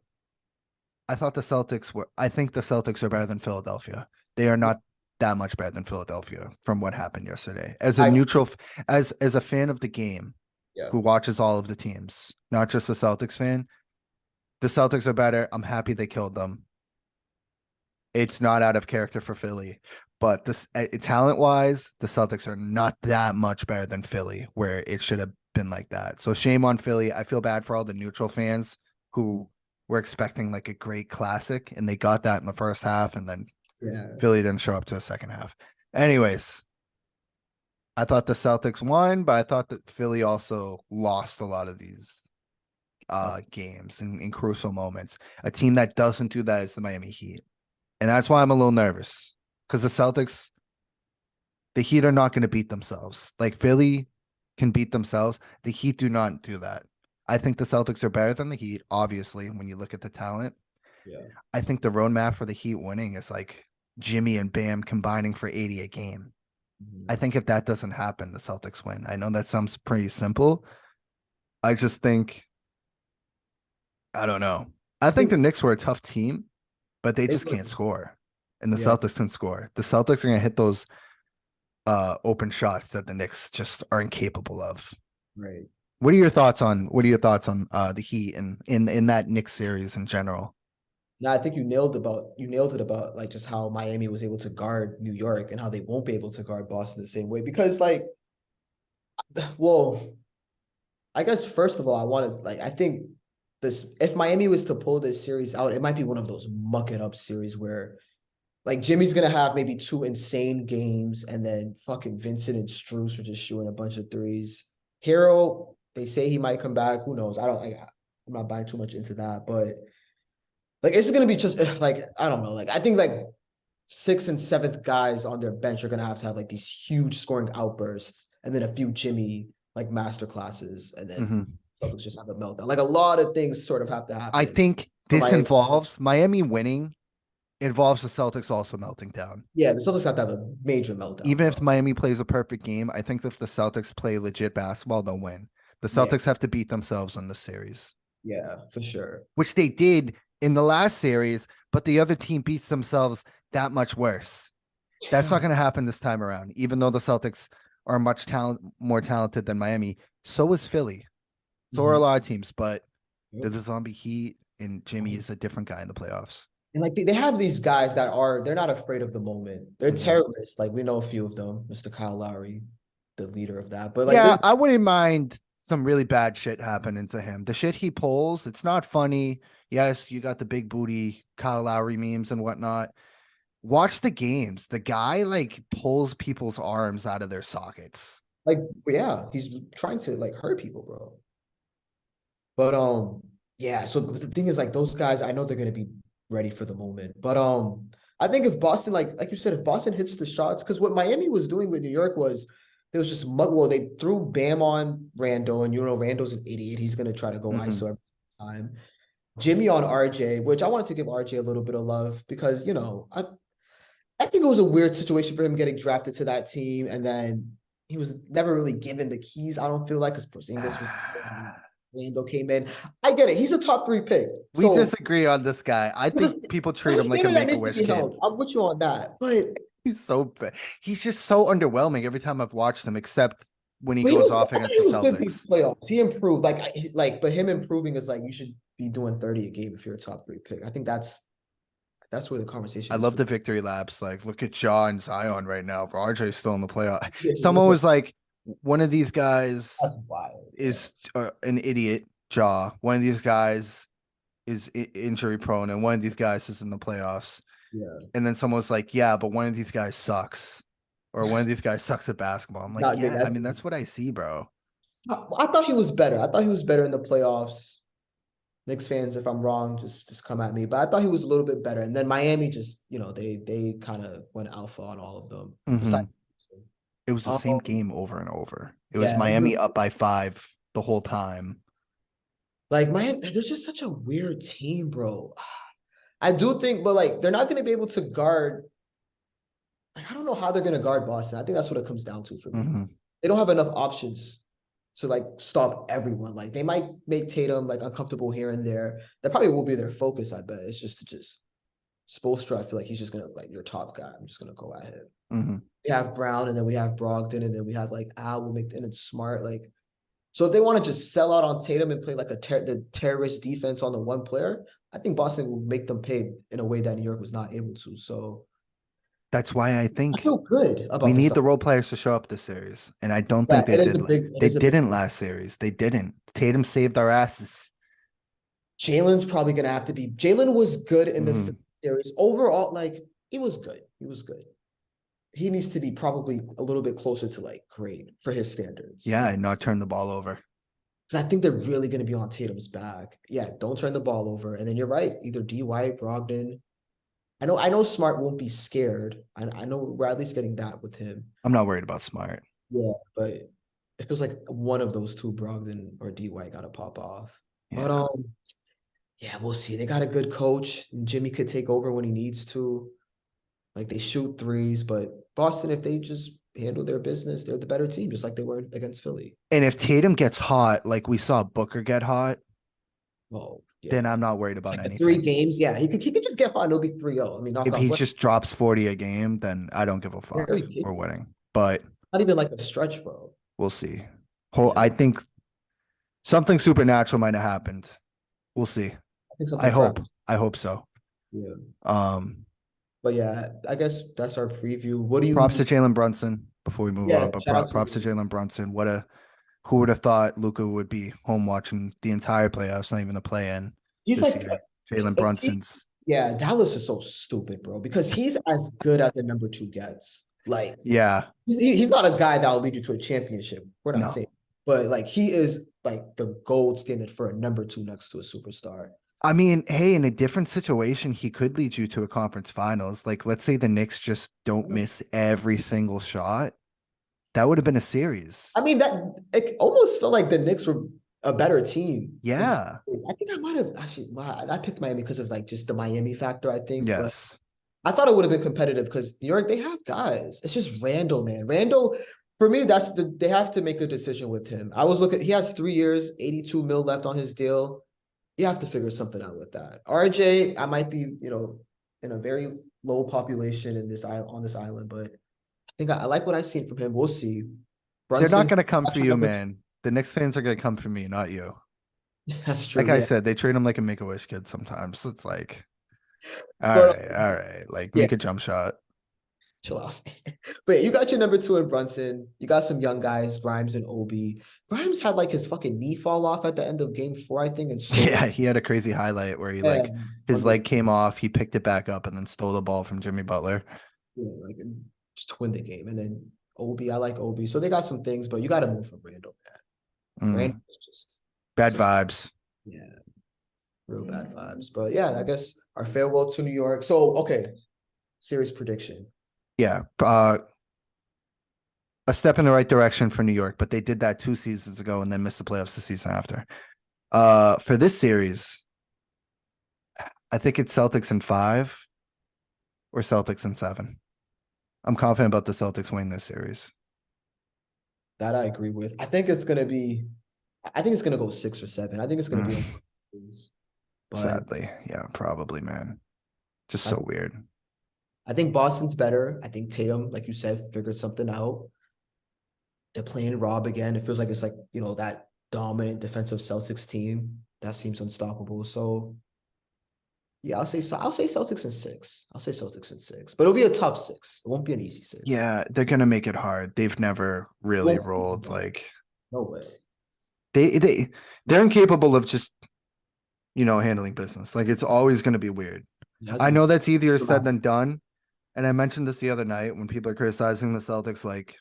I thought the Celtics were. I think the Celtics are better than Philadelphia. They are not that much better than Philadelphia from what happened yesterday. As a I neutral, as a fan of the game yeah. who watches all of the teams, not just a Celtics fan, the Celtics are better. I'm happy they killed them. It's not out of character for Philly, but this talent wise, the Celtics are not that much better than Philly, where it should have been like that. So shame on Philly. I feel bad for all the neutral fans who were expecting like a great classic, and they got that in the first half, and then Yeah. Philly didn't show up to the second half. Anyways, I thought the Celtics won, but I thought that Philly also lost a lot of these games in crucial moments. A team that doesn't do that is the Miami Heat. And that's why I'm a little nervous because the Celtics, the Heat are not going to beat themselves. Like Philly can beat themselves. The Heat do not do that. I think the Celtics are better than the Heat, obviously, when you look at the talent. Yeah. I think the roadmap for the Heat winning is like Jimmy and Bam combining for 80 a game. I Mhm. think if that doesn't happen, the Celtics win. I know that sounds pretty simple. I just think, I don't know. I I think think the Knicks were a tough team, but they they just were can't score. And the yeah, Celtics can score. The Celtics are going to hit those open shots that the Knicks just are incapable of. right. What are your thoughts on the Heat and in that Knicks series in general? Now I think you nailed it about like just how Miami was able to guard New York and how they won't be able to guard Boston the same way because like well, I guess first of all, I think this if Miami was to pull this series out, it might be one of those muck it up series where like Jimmy's gonna have maybe two insane games, and then fucking Vincent and Strus are just shooting a bunch of threes. Hero, they say he might come back. Who knows? I'm not buying too much into that, but like it's gonna be just like I don't know. Like I think like sixth and seventh guys on their bench are gonna have to have like these huge scoring outbursts, and then a few Jimmy like master classes, and then Mhm. Celtics just have a meltdown. Like a lot of things sort of have to I happen think for this Miami. involves Miami winning, involves the Celtics also melting down. Yeah, the Celtics have to have a major meltdown, Even if bro. Miami plays a perfect game, I think if the Celtics play legit basketball, they'll win. The Yeah, Celtics have to beat themselves in the series, yeah, for sure. which they did in the last series, but the other team beats themselves that much worse. That's not Yeah. going to happen this time around, even though the Celtics are more talented than Miami. So is Philly. So are a Mhm. lot of teams, but Yep. there's a zombie Heat, and Jimmy is a different guy in the playoffs. And like they have these guys that they're not afraid of the moment. They're Mhm. terrorists. Like we know a few of them, Mr. Kyle Lowry, the leader of that. But like Yeah, there's I wouldn't mind some really bad shit happening to him. The shit he pulls, it's not funny. Yes, you got the big booty Kyle Lowry memes and whatnot. Watch the games. The guy like pulls people's arms out of their sockets. like yeah, he's trying to like hurt people, bro. But yeah, so the thing is like those guys, I know they're gonna be ready for the moment. But I think if Boston, like you said, if Boston hits the shots, because what Miami was doing with New York was it was just mug well, they threw Bam on Rando, and Rando's an idiot. He's gonna try to go Hmm. ISO every time. Jimmy on RJ, which I wanted to give RJ a little bit of love because I think it was a weird situation for him getting drafted to that team, and then he was never really given the keys. I don't feel like because Porzingis was Randall came in. I get it. He's a top three pick, We so disagree on this guy. I think people treat there's a him like a standard that make a needs to wish be kid. held. I'm with you on that, He's so bad. He's just so underwhelming every time I've watched him, except when he but goes off I against thought he the was good these Celtics. playoffs. He improved, but him improving is like you should be doing 30 a game if you're a top three pick. I think that's where the conversation I is love for. the victory laps. Like, look at Jaw and Zion right now. RJ's still in the playoff. Yeah, Someone was like, one of these guys that's wild. Yeah, is an idiot, Jaw. One of these guys is injury prone, and one of these guys is in the playoffs. yeah. And then someone was like, yeah, but one of these guys sucks. or one of these guys sucks at basketball. I'm like, Not good. yeah, I mean, that's what I see, bro. I thought he was better. I thought he was better in the playoffs. Knicks fans, if I'm wrong, just come at me. But I thought he was a little bit better. And then Miami just, they kind of went alpha on all of them. Hmm. Besides, It was the same um, game over and over. It was yeah, Miami up by 5 the whole time. like man, they're just such a weird team, bro. I do think, but like they're not going to be able to guard. Like, I don't know how they're going to guard Boston. I think that's what it comes down to for me. Hmm. They don't have enough options to like stop everyone. Like they might make Tatum like uncomfortable here and there. That probably will be their focus. I bet it's just to just Spoelstra. I feel like he's just gonna like your top guy. I'm just gonna go at him. Hmm. We have Brown, and then we have Brogdon, and then we have like Al will make and it's Smart. Like so, if they want to just sell out on Tatum and play like the terrorist defense on the one player, I think Boston will make them pay in a way that New York was not able to. So That's why I I think feel good we about the need the Celtics. role players to show up this series. And I don't Yeah, think they it is a did. big. It They is a big. didn't last series. They didn't. Tatum saved our asses. Jalen's probably gonna have to be. Jalen was good in the Hmm. series overall. Like he was good. He was good. He needs to be probably a little bit closer to like great for his standards. Yeah, and not turn the ball over. Because I think they're really going to be on Tatum's back. Yeah, don't turn the ball over. And then you're right, either D. White, Brogdon. I know Smart won't be scared. I know we're at least getting that with him. I'm not worried about Smart. Yeah, but it feels like one of those two, Brogdon or D. White, got to pop off. But Yeah. yeah, we'll see. They got a good coach. Jimmy could take over when he needs to. Like they shoot threes, but Boston, if they just handle their business, they're the better team, just like they were against Philly. And if Tatum gets hot, like we saw Booker get hot, Oh, then yeah. I'm not worried about Like the three anything. games, yeah, he could just get hot and it'll be 3-0. I mean, knock If on he wood. just drops 40 a game, then I don't give a fuck. Very We're capable. winning. But Not even like a stretch, bro. we'll see. Yeah, I think something supernatural might have happened. We'll see. I think I something cracked. hope. I hope so. Yeah, Um, but yeah, I guess that's our preview. What do Props to you? Jalen Brunson before we move Yeah, on. But shout out to props to him. Jalen Brunson. Who would have thought Luca would be home watching the entire playoffs, not even the play in He's this like, year. Jalen if he, Brunson's. yeah, Dallas is so stupid, bro, because he's as good as the number two gets. Like, Yeah. he's not a guy that will lead you to a championship. We're not No. saying, but like, he is like the gold standard for a number two next to a superstar. I mean, hey, in a different situation, he could lead you to a conference finals. Like, let's say the Knicks just don't miss every single shot. That would have been a series. I mean, that it almost felt like the Knicks were a better team. Yeah. I think I might have actually. Wow, I picked Miami because of like just the Miami factor. I think, but Yes. I thought it would have been competitive because New York they have guys. It's just Randall, man. Randall, for me, they have to make a decision with him. I was looking. He has 3 years, 82 mil left on his deal. You have to figure something out with that. RJ, I might be in a very low population in this island on this island, but I think I like what I've seen from him. We'll see. They're not Brunson, going to come for you, number man. The Knicks fans are going to come for me, not you. that's true. Like I Yeah, said, they treat him like a Make-A-Wish kid sometimes. It's like, but all right. Like, yeah, make a jump shot. chill out. But yeah, you got your number two in Brunson. You got some young guys, Grimes and Obi. Grimes had like his fucking knee fall off at the end of game four, I think, and stole Yeah, he had a crazy highlight where he yeah, like his under leg came off, he picked it back up and then stole the ball from Jimmy Butler. like just to win the game. And then Obi, I like Obi. So they got some things, but you got to move from Randall, man. Randall Mm, is bad just vibes. yeah, real bad vibes. But yeah, I guess our farewell to New York. So okay, series prediction. Yeah. A step in the right direction for New York, but they did that 2 seasons ago and then missed the playoffs the season after. For this series, I think it's Celtics in 5 or Celtics in 7. I'm confident about the Celtics winning this series. That I agree with. I think it's gonna go 6 or 7. I think it's gonna be Mm, like but sadly. Yeah, probably, man. Just I, so weird. I think Boston's better. I think Tatum, like you said, figured something out. They're playing Rob again. It feels like it's like, that dominant defensive Celtics team that seems unstoppable. So yeah, I'll say Celtics in 6. I'll say Celtics in 6. But it'll be a tough 6. It won't be an easy 6. Yeah, they're gonna make it hard. They've never It really won't be easy, rolled bro. like No way. they they're incapable of just handling business. Like it's always gonna be weird. That's I know that's easier said than done, And I mentioned this the other night when people are criticizing the Celtics, like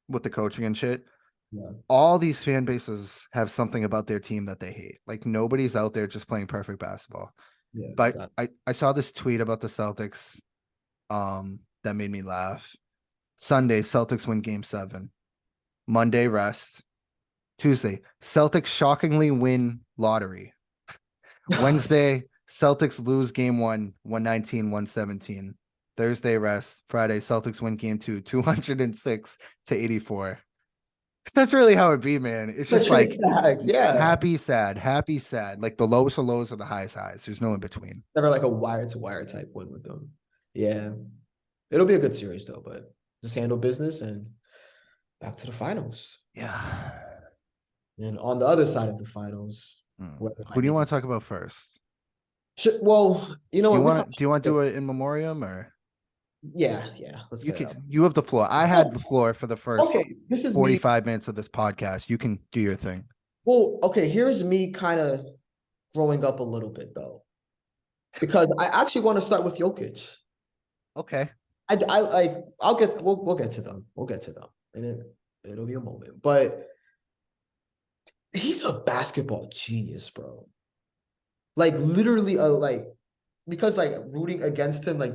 with the coaching and shit. Yeah, All these fan bases have something about their team that they hate. Like nobody's out there just playing perfect basketball. yeah, But exactly. I saw this tweet about the Celtics that made me laugh. Sunday, Celtics win game 7. Monday, rest. Tuesday, Celtics shockingly win lottery. Wednesday, Celtics lose game 1, 119, 117. Thursday, rest. Friday, Celtics win game 2, 206 to 84. That's really how it be, man. It's The just trade like tags, yeah. happy, sad, happy, sad. Like the lowest of lows are the highest highs. There's no in between. Never like a wire to wire type win with them. Yeah. It'll be a good series though, but just handle business and back to the finals. Yeah. And on the other side of the finals, whoever Who might do you make want it. to talk about first? Well, you know Do you what? We want probably to do you want to should. do it in memoriam or Yeah, yeah. Let's you get it out. could you have the floor. I had the floor for the first Okay, this is me. 45 minutes of this podcast. You can do your thing. Well, okay, here's me kind of growing up a little bit though, because I actually want to start with Jokic. Okay. I like. We'll get to them. We'll get to them, and it'll be a moment. But he's a basketball genius, bro. Like literally, like because like rooting against him, like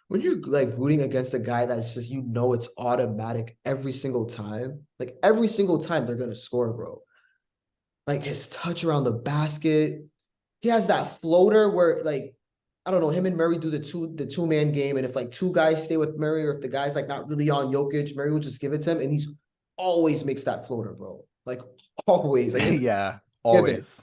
when you're like rooting against a guy that's just it's automatic every single time. Like every single time they're gonna score, bro. Like his touch around the basket. He has that floater where like I don't know, him and Murray do the two-man game, and if like two guys stay with Murray, or if the guy's like not really on Jokic, Murray will just give it to him, and he's always makes that floater, bro. Like always, like it's Yeah, given, always.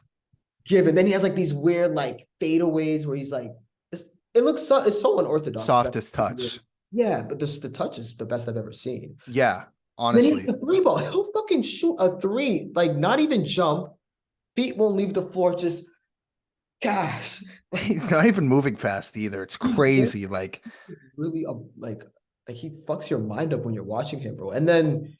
given. Then he has like these weird like fadeaways where he's like, it looks it's so unorthodox. Softest touch. Yeah, but this the touch is the best I've ever seen. Yeah, And then he has honestly. the three ball. He'll fucking shoot a three, like not even jump. Feet won't leave the floor. Just gosh, like He's not even moving fast either. It's crazy. Like, really like he fucks your mind up when you're watching him, bro. And then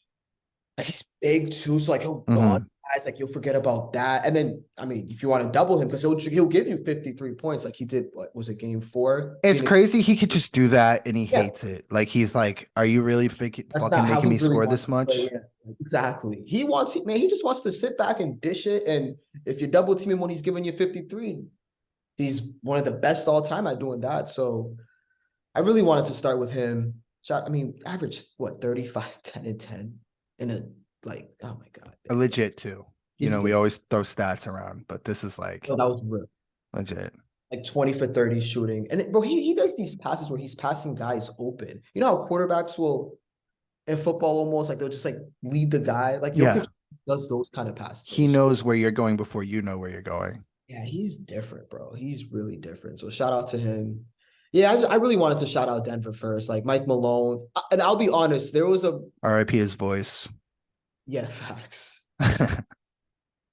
he's big too, so like he'll dog mhm. guys, like you'll forget about that. And then I mean, if you want to double him, because he'll give you 53 points, like he did. What was it, game 4? It's Phoenix. crazy. He could just do that and he Yeah, hates it. Like he's like, "Are you really that's fucking not how making he me really score wants this to play. much?" Yeah, exactly. He just wants to sit back and dish it. And if you double team him when he's giving you 53, he's one of the best all time at doing that. So I really wanted to start with him. I mean, averaged what 35, 10, and 10 in a like, oh my God, A man. legit too. You He's know, we legit. always throw stats around, but this is like No, that was real. legit. Like 20 for 30 shooting. And bro, he does these passes where he's passing guys open. You know how quarterbacks will in football almost like they'll just like lead the guy. Like Jokic Yeah. does those kind of passes. He It's knows where you're going before you know where you're going. yeah, he's different, bro. He's really different. So shout out to him. Yeah, I really wanted to shout out Denver first, like Mike Malone. And I'll be honest, there was a RIP his voice. yeah, facts.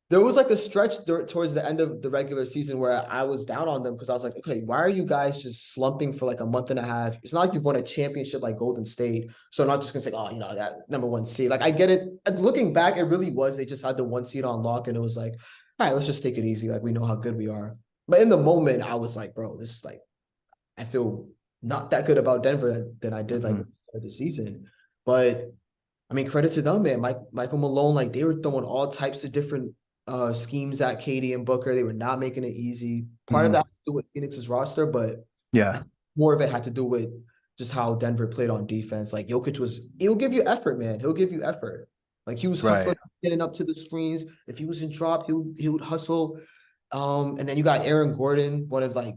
There was like a stretch towards the end of the regular season where I was down on them because I was like, okay, why are you guys just slumping for like a month and a half? It's not like you've won a championship like Golden State. So I'm not just gonna say, oh, that number one seed. Like I get it. Looking back, it really was. They just had the one seed on lock, and it was like, all right, let's just take it easy. Like we know how good we are. But in the moment, I was like, bro, this is like I feel not that good about Denver than I did like Mhm. the season. But I mean, credit to them, man. Michael Malone, like they were throwing all types of different schemes at Katie and Booker. They were not making it easy. Part of that Mhm. had to do with Phoenix's roster, but Yeah. more of it had to do with just how Denver played on defense. Like Jokic he'll give you effort, man. He'll give you effort. Like he was Right. hustling, getting up to the screens. If he was in drop, he would hustle. And then you got Aaron Gordon, one of like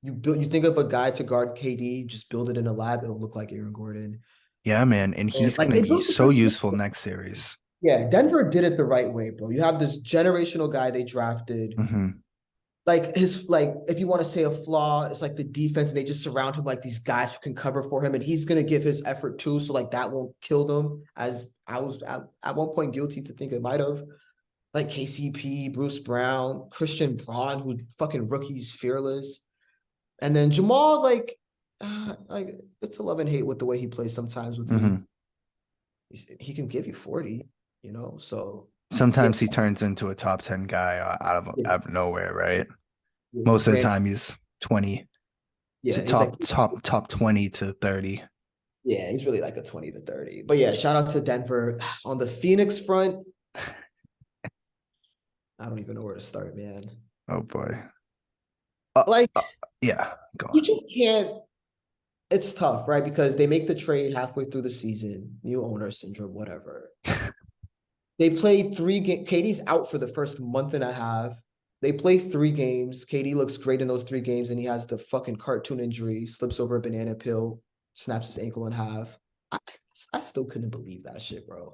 you think of a guy to guard KD, just build it in a lab, it'll look like Aaron Gordon. Yeah, man. And And he's like gonna they be built a so good team. useful next series. Yeah, Denver did it the right way, bro. You have this generational guy they drafted. Mhm. Like his like, if you want to say a flaw, it's like the defense, and they just surround him like these guys who can cover for him, and he's gonna give his effort too. So like that won't kill them. As I was at one point guilty to think it might have. Like KCP, Bruce Brown, Christian Braun, who fucking rookies fearless. And then Jamal, like it's a love and hate with the way he plays sometimes with his Mhm. he can give you 40. So yeah, Sometimes he turns into a top 10 guy out yeah, of nowhere, right? yeah. Most of the Grant time he's 20. Yeah, to he's like top 20 to 30. yeah, he's really like a 20 to 30. But yeah, shout out to Denver. On the Phoenix front, I don't even know where to start, man. Oh boy. Uh, Like uh, yeah, go you on. just can't. It's tough, right? Because they make the trade halfway through the season, new owner syndrome, whatever. They played 3 games. KD's out for the first month and a half. They play 3 games. KD looks great in those 3 games, and he has the fucking cartoon injury, slips over a banana peel, snaps his ankle in half. I, I still couldn't believe that shit, bro.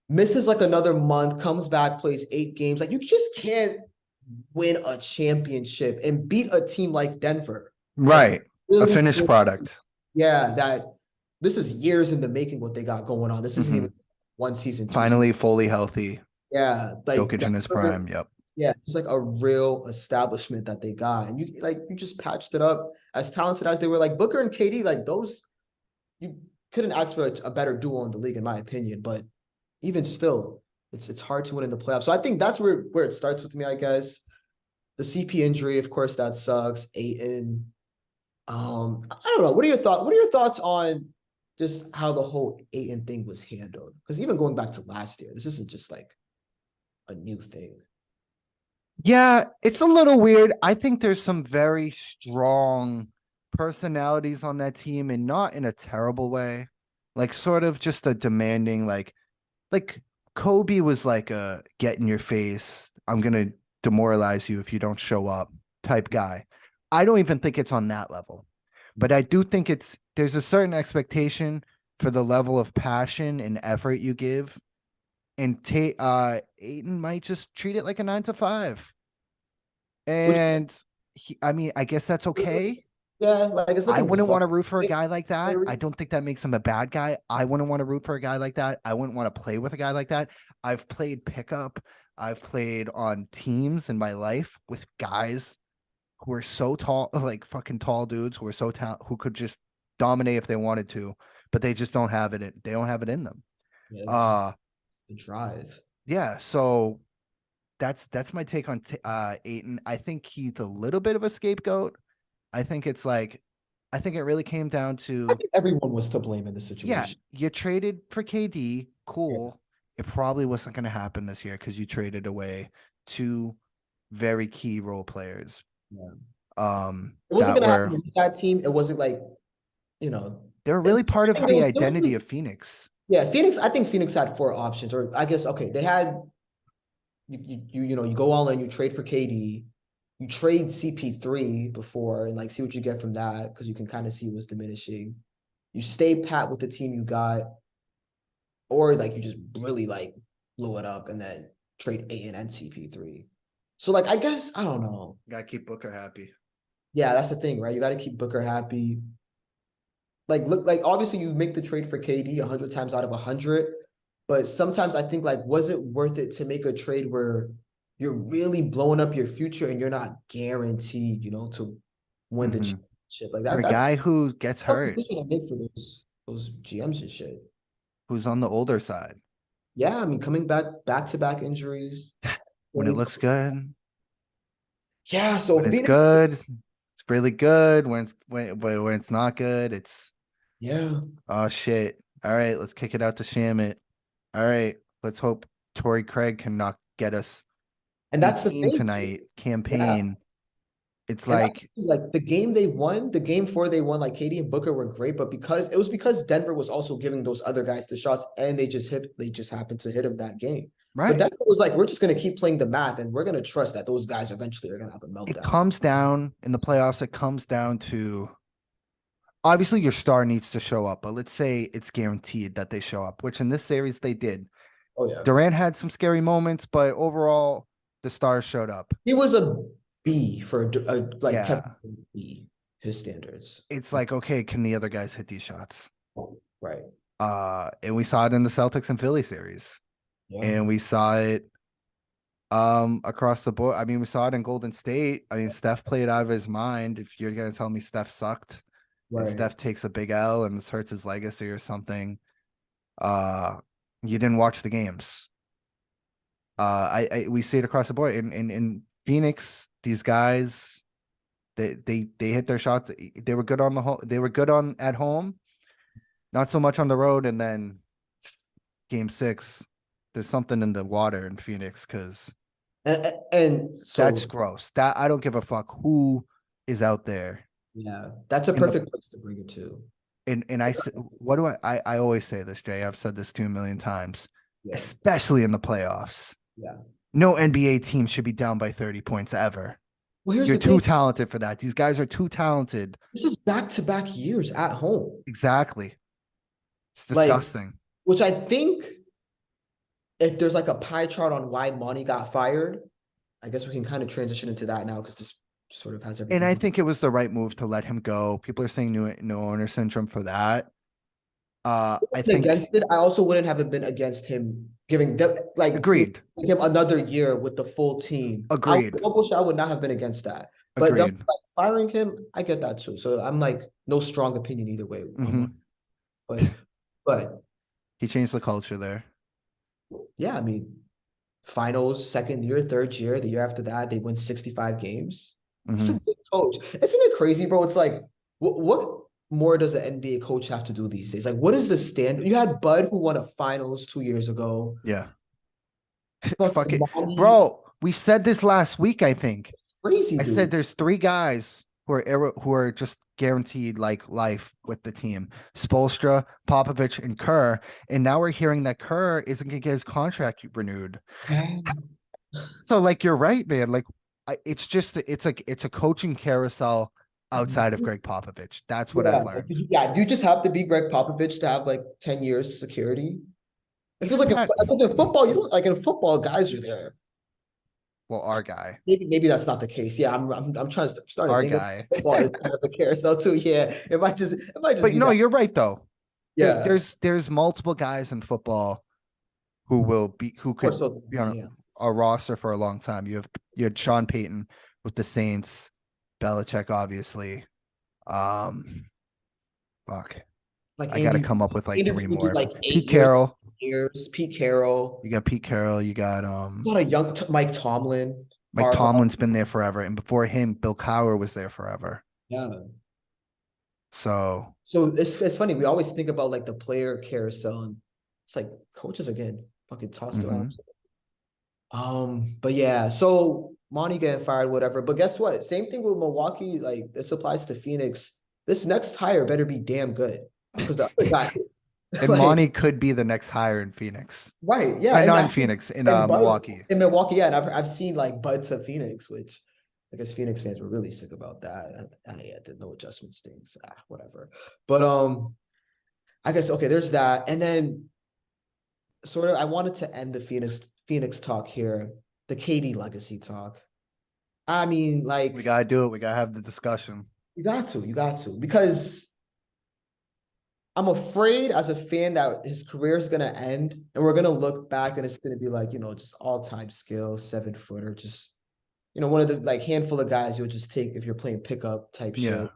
Misses like another month, comes back, plays 8 games. Like you just can't win a championship and beat a team like Denver. That Right. A really, finished product. yeah, that this is years in the making what they got going on. This isn't Hmm. even 1 season, 2 season. Finally fully healthy. Yeah, like Jokic in his Denver, prime. Yep. yeah, it's like a real establishment that they got. And you just patched it up as talented as they were. Like Booker and KD, like those, you couldn't ask for a better duo in the league, in my opinion. But even still, it's hard to win in the playoffs. So I think that's where it starts with me, I guess. The CP injury, of course, that sucks. Aiton. I don't know. What are your thoughts on just how the whole Aiton thing was handled? Because even going back to last year, this isn't just like a new thing. Yeah, it's a little weird. I think there's some very strong personalities on that team and not in a terrible way. Like sort of just a demanding like Kobe was like a get in your face. I'm gonna demoralize you if you don't show up type guy. I don't even think it's on that level. But I do think there's a certain expectation for the level of passion and effort you give. And Aiton might just treat it like a 9 to 5. Which And I mean, I guess that's okay. yeah, like it's I nothing wouldn't wrong. want to root for a with guy like that. I it. don't think that makes him a bad guy. I wouldn't want to root for a guy like that. I wouldn't want to play with a guy like that. I've played pickup. I've played on teams in my life with guys who are so tall, like fucking tall dudes who are so who could just dominate if they wanted to, but they just don't have it. They don't have it in them. Yeah, just Uh, the drive. yeah. So that's my take on Aiton. I think he's a little bit of a scapegoat. I think it's like, I think it really came down I to, think everyone was to blame in the yeah, situation. you traded for KD, Yeah, cool. It probably wasn't going to happen this year because you traded away two very key role players. yeah. It wasn't That gonna were happen with that team. It wasn't like, you know, they were it, really part of the identity of Phoenix. yeah, Phoenix, I think Phoenix had 4 options, or I guess okay, they had you go all in, you trade for KD, you trade CP3 before and like see what you get from that because you can kind of see what's diminishing. You stay pat with the team you got, or like you just really like blew it up and then trade A and CP3. So like I guess I don't know. Gotta keep Booker happy. Yeah, that's the thing, right? You got to keep Booker happy. Like look, like obviously you make the trade for KD 100 times out of 100, but sometimes I think like was it worth it to make a trade where you're really blowing up your future and you're not guaranteed, to win the Hmm. championship like For that? a That's guy who gets a tough hurt, decision to make for those GMs and shit. who's on the older side, Yeah, I mean coming back to back injuries. when it looks good, Yeah, when so it's Phoenix. good, it's really good. When it's not good, it's Yeah, oh shit. All right, let's kick it out to Shamit. All right, let's hope Torrey Craig can not get us and that's the 18 thing. tonight. Yeah, Campaign. It's and that's like like the game they won, the game four they won, like KD and Booker were great, but because Denver was also giving those other guys the shots and they just happened to hit him that game. But right. Denver was like, we're just gonna keep playing the math and we're gonna trust that those guys eventually are gonna have a It meltdown. comes down in the playoffs. It comes down to obviously your star needs to show up, but let's say it's guaranteed that they show up, which in this series they did. Oh yeah. Durant had some scary moments, but overall the stars showed up. He was a B for like Kevin Yeah. B, his standards. It's like, okay, can the other guys hit these shots? Right. And we saw it in the Celtics and Philly series. Yeah. And we saw it across the board. I mean, we saw it in Golden State. I mean, Steph played out of his mind. If you're gonna tell me Steph sucked and Right. Steph takes a big L and this hurts his legacy or something, uh, you didn't watch the games. We see it across the board. In Phoenix, these guys They hit their shots. They were good on the home. They were good on at home, not so much on the road. And then game six, there's something in the water in Phoenix because And that's so gross. That I don't give a fuck who is out there yeah, that's a in the perfect place to bring it to. and what do I always say this, Jay. I've said this 2 million times, Yeah, especially in the playoffs. yeah. No NBA team should be down by 30 points ever. Well, here's You're the too thing. talented for that. These guys are too talented. This is back-to-back years at home. Exactly. It's Like, disgusting. which I think if there's like a pie chart on why Monty got fired, I guess we can kind of transition into that now because this sort of has And everything I to do. think it was the right move to let him go. People are saying no owner syndrome for that. I think Against it, I also wouldn't have been against him giving agreed. him another year with the full team. Agreed. I would not have been against that. But them Agreed. like, firing him, I get that too. So I'm like no strong opinion either way on Hmm. one. But but He changed the culture there. yeah, I mean, finals, second year, third year, the year after that, they win 65 games. That's a Hmm. good coach. Isn't it crazy, bro? It's like, what more does an NBA coach have to do these days? Like, what is the standard? You had Bud who won a finals 2 years ago. Yeah. Fuck Fucking it. Monty, Bro, we said this last week, I think. crazy I said dude. there's three guys who are just guaranteed like life with the team. Spolstra, Popovich, and Kerr. And now we're hearing that Kerr isn't gonna get his contract renewed. Yeah. So like you're right, man. Like it's just it's a coaching carousel outside of Greg Popovich. That's what I've Yeah, learned. yeah. Do you just have to be Greg Popovich to have like 10 years security? It feels Even like Pat, because in football, you don't like in football, guys are there. well, Maybe that's not the case. Yeah, I'm trying to start to our think of guy. football as kind of a carousel too. Yeah, it might just But be no, that. you're right though. Yeah, of There's multiple guys in football who course. could So be on yeah, a roster for a long time. You had Sean Payton with the Saints, Belichick, obviously. Um, fuck. like I got to Andy. come up with like Andy three Reid would do more. like Pete 8 years. Carroll. Years. Pete Carroll. You got Pete Carroll. You got Not a young Mike Tomlin. Mike Tomlin's been there forever, and before him, Bill Cowher was there forever. Yeah. So So it's funny. We always think about like the player carousel, and it's like coaches are getting fucking tossed around. mhm. But yeah, so Monty getting fired, whatever. But guess what? Same thing with Milwaukee. Like this applies to Phoenix. This next hire better be damn good because the other guy, And like, Monty could be the next hire in Phoenix. right, yeah, I and not I in Phoenix, in and Bud Milwaukee. in Milwaukee, yeah, and I've seen like Bud to Phoenix, which I guess Phoenix fans were really sick about that. And yeah, the no adjustments things, whatever. But I guess okay, there's that, and then sort of I wanted to end the Phoenix talk here, the KD legacy talk. I mean, We like gotta do it. We gotta have the discussion. you got to, because I'm afraid as a fan that his career is gonna end, and we're gonna look back and it's gonna be like just all time skill, 7 footer, just one of the like handful of guys you'll just take if you're playing pickup type Yeah, shit,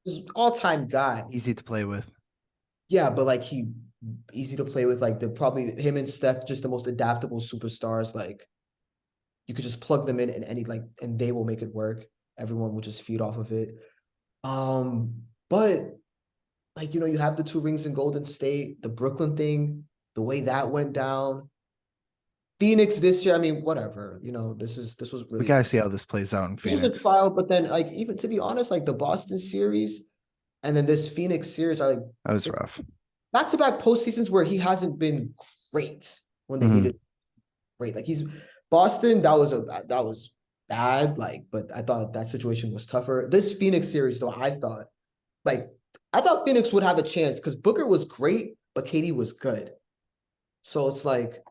just all time guy. easy to play with. Yeah, but like he easy to play with, like the probably him and Steph just the most adaptable superstars. Like you could just plug them in any like and they will make it work. Everyone will just feed off of it. But like you have the 2 rings in Golden State, the Brooklyn thing, the way that went down. Phoenix this year, I mean, whatever. This was We really gotta see how this plays out in this was a Phoenix. trial, but then like even to be honest, like the Boston series and then this Phoenix series are That was like rough. back-to-back postseasons where he hasn't been great when they Mhm. needed great. Like he's Boston, that was bad. Like, but I thought that situation was tougher. This Phoenix series, though, like I thought Phoenix would have a chance because Booker was great, but KD was good. So it's like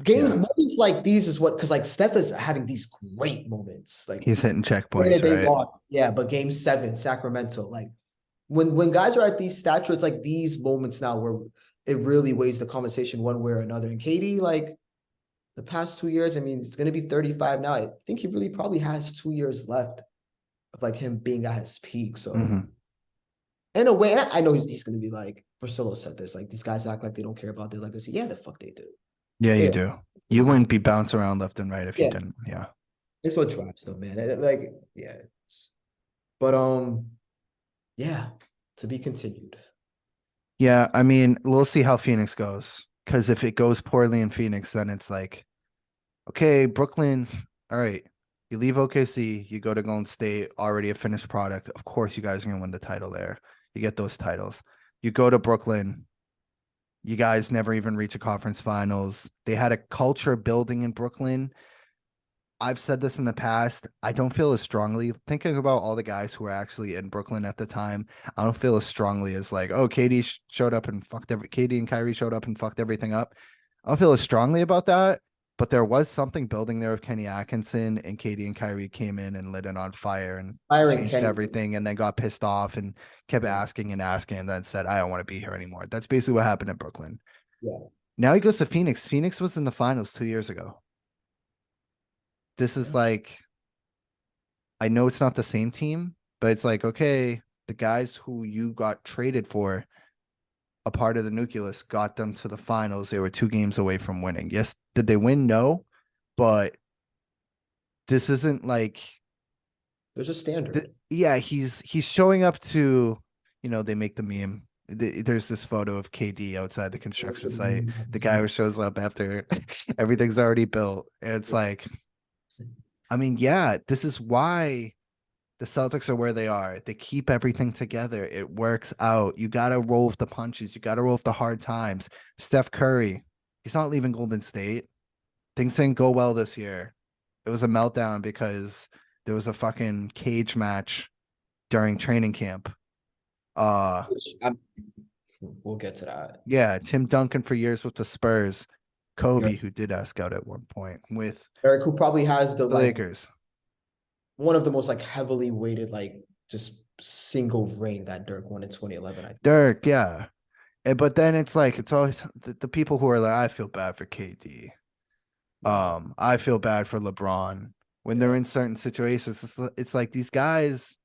Yeah, moments like these is what because like Steph is having these great moments. Like he's hitting checkpoints, granted they right? lost, yeah, but game 7, Sacramento, like when guys are at these stats, it's like these moments now where it really weighs the conversation one way or another. And KD, like the past 2 years, I mean, it's gonna be 35 now. I think he really probably has 2 years left of like him being at his peak. So Hmm. in a way, I know he's gonna be like Priscilla said this, like these guys act like they don't care about their legacy. Yeah, the fuck they do. Yeah, you Yeah, do. You wouldn't be bouncing around left and right if you yeah. didn't. Yeah. It's what drives them, man. Like, yeah. But yeah, to be continued. Yeah, I mean, we'll see how Phoenix goes. Because if it goes poorly in Phoenix, then it's like, okay, Brooklyn, all right. You leave OKC, you go to Golden State, already a finished product. Of course, you guys are gonna win the title there. You get those titles. You go to Brooklyn, you guys never even reach a conference finals. They had a culture building in Brooklyn. I've said this in the past. I don't feel as strongly thinking about all the guys who were actually in Brooklyn at the time. I don't feel as strongly as like, oh, showed up and fucked KD and Kyrie showed up and fucked everything up. I don't feel as strongly about that, but there was something building there with Kenny Atkinson, and KD and Kyrie came in and lit it on fire and Byron changed Kenny. everything and then got pissed off and kept Yeah. asking and asking and then said, I don't want to be here anymore. That's basically what happened in Brooklyn. Yeah. Now he goes to Phoenix. Phoenix was in the finals 2 years ago. This is Yeah. like, I know it's not the same team, but it's like, okay, the guys who you got traded for, a part of the nucleus, got them to the finals. They were 2 games away from winning. Yes, did they win? No, but this isn't like, There's a standard. yeah, he's showing up to, they make the meme. There's this photo of KD outside the construction site. The guy who shows up after everything's already built. And it's like, I mean, yeah, this is why the Celtics are where they are. They keep everything together. It works out. You got to roll with the punches. You got to roll with the hard times. Steph Curry, he's not leaving Golden State. Things didn't go well this year. It was a meltdown because there was a fucking cage match during training camp. Uh, We'll get to that. yeah, Tim Duncan for years with the Spurs. Yeah. Kobe, who did ask out at one point with Eric, who probably has the the like Lakers. one of the most like heavily weighted like just single ring that Dirk won in 2011. I Dirk, yeah. But then it's like it's always the people who are like, I feel bad for KD. Yeah. I feel bad for LeBron when they're Yeah. in certain situations. It's like these guys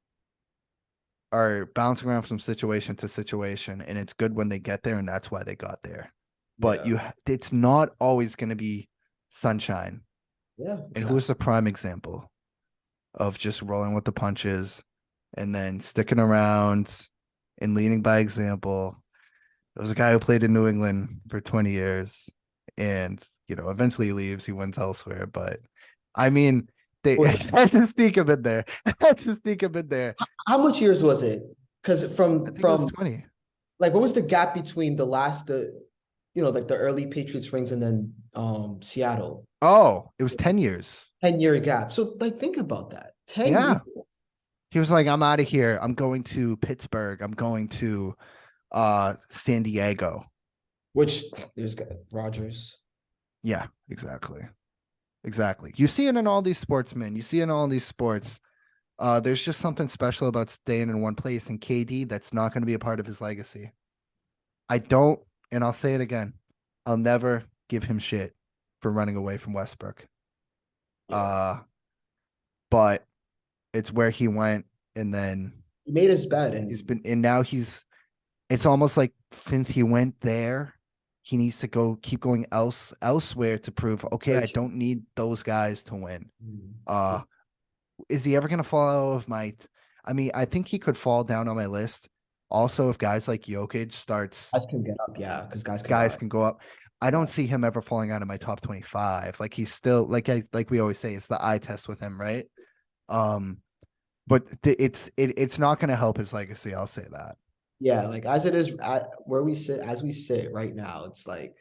are bouncing around from situation to situation, and it's good when they get there, and that's why they got there. But Yeah. it's not always going to be sunshine. Yeah. And who's Exactly. the prime example of just rolling with the punches and then sticking around and leading by example? There was a guy who played in New England for 20 years and, eventually he leaves, he wins elsewhere. But I mean, they Was had to sneak him in there. Had to sneak him in there. how much years was it? Because I from think it was from 20. like what was the gap between like the early Patriots rings and then Seattle? Oh, it was 10 years. 10-year gap. So like think about that. 10 years, Yeah. He was like, I'm out of here. I'm going to Pittsburgh. I'm going to San Diego. which there's Rogers. Yeah, exactly. Exactly. You see it in all these sportsmen. You see it in all these sports. There's just something special about staying in one place. And KD, that's not going to be a part of his legacy. I don't, and I'll say it again. I'll never give him shit for running away from Westbrook. Yeah. Uh, but it's where he went, and then He made his bed he's and been, and now it's almost like since he went there, he needs to keep going elsewhere to prove, okay, I searching. don't need those guys to win. Yeah. Uh, is he ever gonna fall out of my? I mean, I think he could fall down on my list. Also, if guys like Jokic starts, Guys can get up, yeah, because guys can guys guard. can go up. I Yeah. don't see him ever falling out of my top 25. Like he's still like we always say, it's the eye test with him, right? Um, but it's not gonna help his legacy. I'll say that. Yeah, like as it is at where we sit, as we sit right now, it's like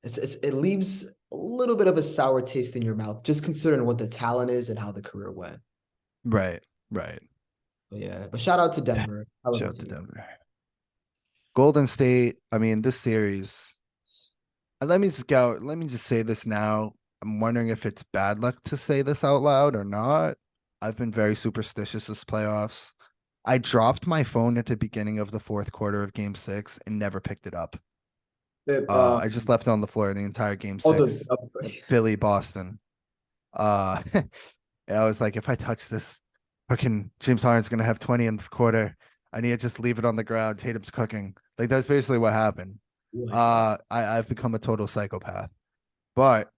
it leaves a little bit of a sour taste in your mouth, just considering what the talent is and how the career went. Right, right. But yeah, but shout out to Denver. Hell of Shout a out to team. Denver. Golden State. I mean, this series. Let me just go. Let me just say this now. I'm wondering if it's bad luck to say this out loud or not. I've been very superstitious this playoffs. I dropped my phone at the beginning of the fourth quarter of game six and never picked it up. It, I just left it on the floor the entire game oh, six. Philly, Boston. And I was like, if I touch this, fucking James Harden's gonna have 20 in the quarter. I need to just leave it on the ground. Tatum's cooking. Like that's basically what happened. boy. I've become a total psychopath. But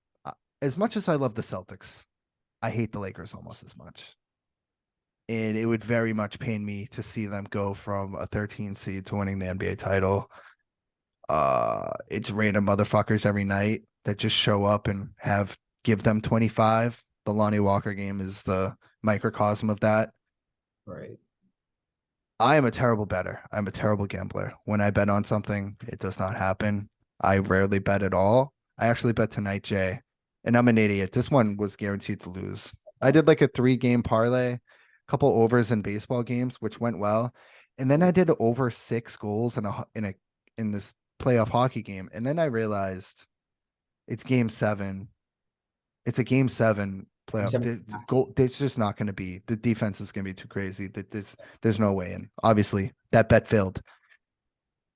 as much as I love the Celtics, I hate the Lakers almost as much. And it would very much pain me to see them go from a 13 seed to winning the NBA title. It's random motherfuckers every night that just show up and have give them 25. The Lonnie Walker game is the microcosm of that. Right. I am a terrible bettor. I'm a terrible gambler. When I bet on something, it does not happen. I rarely bet at all. I actually bet tonight, Jay, and I'm an idiot. This one was guaranteed to lose. I did like a 3 game parlay, a couple overs in baseball games, which went well, and then I did over 6 goals in this playoff hockey game, and then I realized it's game 7. It's a game 7 I'm playoff. seven- The goal, there's just not going to be the defense is going to be too crazy. That there's no way in. Obviously, that bet failed.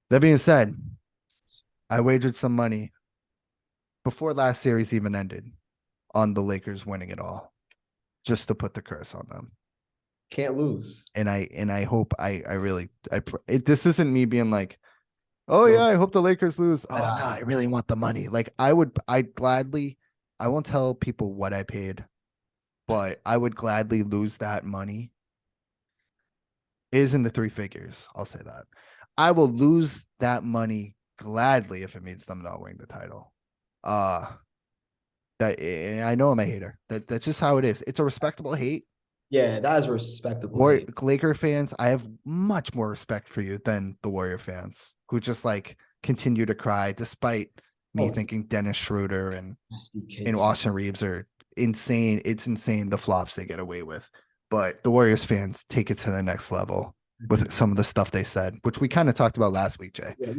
That being said, I wagered some money before last series even ended on the Lakers winning it all, just to put the curse on them. Can't lose. And I hope I really this isn't me being like, oh No, yeah, I hope the Lakers lose. but, Oh no, I really want the money. Like I'd gladly. I won't tell people what I paid, but I would gladly lose that money. It is in the 3 figures. I'll say that. I will lose that money gladly if it means them not winning the title. Uh that and I know I'm a hater. That's just how it is. It's a respectable hate. yeah, that is respectable War hate. Laker fans, I have much more respect for you than the Warrior fans who just like continue to cry despite me Oh, thinking Dennis Schroeder nasty and kids, man. Austin Reeves are insane. It's insane the flops they get away with. But the Warriors fans take it to the next level with some of the stuff they said, which we kind of talked about last week, Jay. Yeah,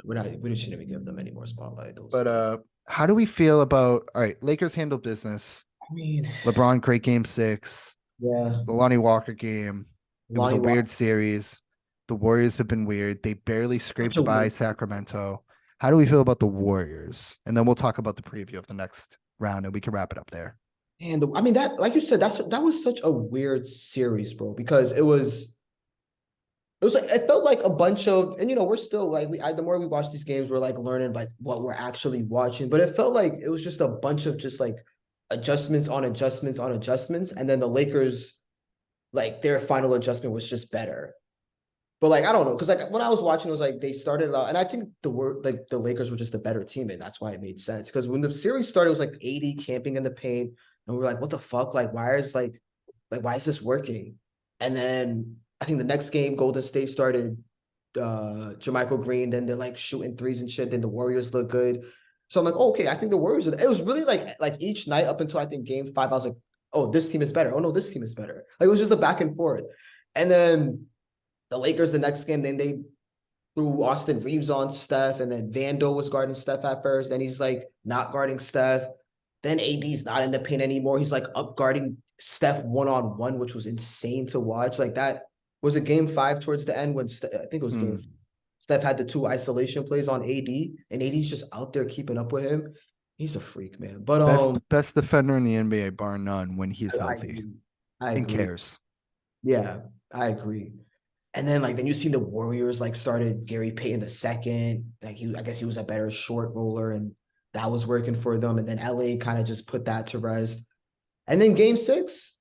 we're not. We shouldn't even give them any more spotlight. Those But idiots. how do we feel about all right, Lakers handle business. I mean, LeBron, great game 6. yeah, The Lonnie Walker game. It was a Lonnie weird Walker, series. The Warriors have been weird. They barely such a scraped by weird. Sacramento. How do we feel about the Warriors? And then we'll talk about the preview of the next round and we can wrap it up there. And I mean that, like you said, that was such a weird series, bro. Because it was like it felt like a bunch of, and we're still like the more we watch these games, we're like learning like what we're actually watching. But it felt like it was just a bunch of just like adjustments on adjustments on adjustments, and then the Lakers like their final adjustment was just better. But like I don't know, because like when I was watching, it was like they started out, and I think the Lakers were just a better team, and that's why it made sense. Because when the series started, it was like 80 camping in the paint, and we were like, what the fuck? Like why is this working? And then I think the next game, Golden State started Jermichael Green, then they're like shooting threes and shit. Then the Warriors look good. So I'm like, oh, okay, I think the Warriors it was really like each night up until I think game 5, I was like, oh, this team is better. Oh no, this team is better. Like it was just a back and forth. And then the Lakers the next game, then they threw Austin Reeves on Steph, and then Vando was guarding Steph at first. Then he's like not guarding Steph. Then AD's not in the paint anymore. He's like up guarding Steph 1-on-1, which was insane to watch. Like that was a game 5 towards the end when I think it was game. Steph had the 2 isolation plays on AD, and AD's just out there keeping up with him. He's a freak, man. But Best defender in the NBA, bar none, when he's I healthy agree. I and agree. cares. Yeah, I agree. And then then you see the Warriors like started Gary Payton the second. Like I guess he was a better short roller, and that was working for them. And then LA kind of just put that to rest. And then game 6,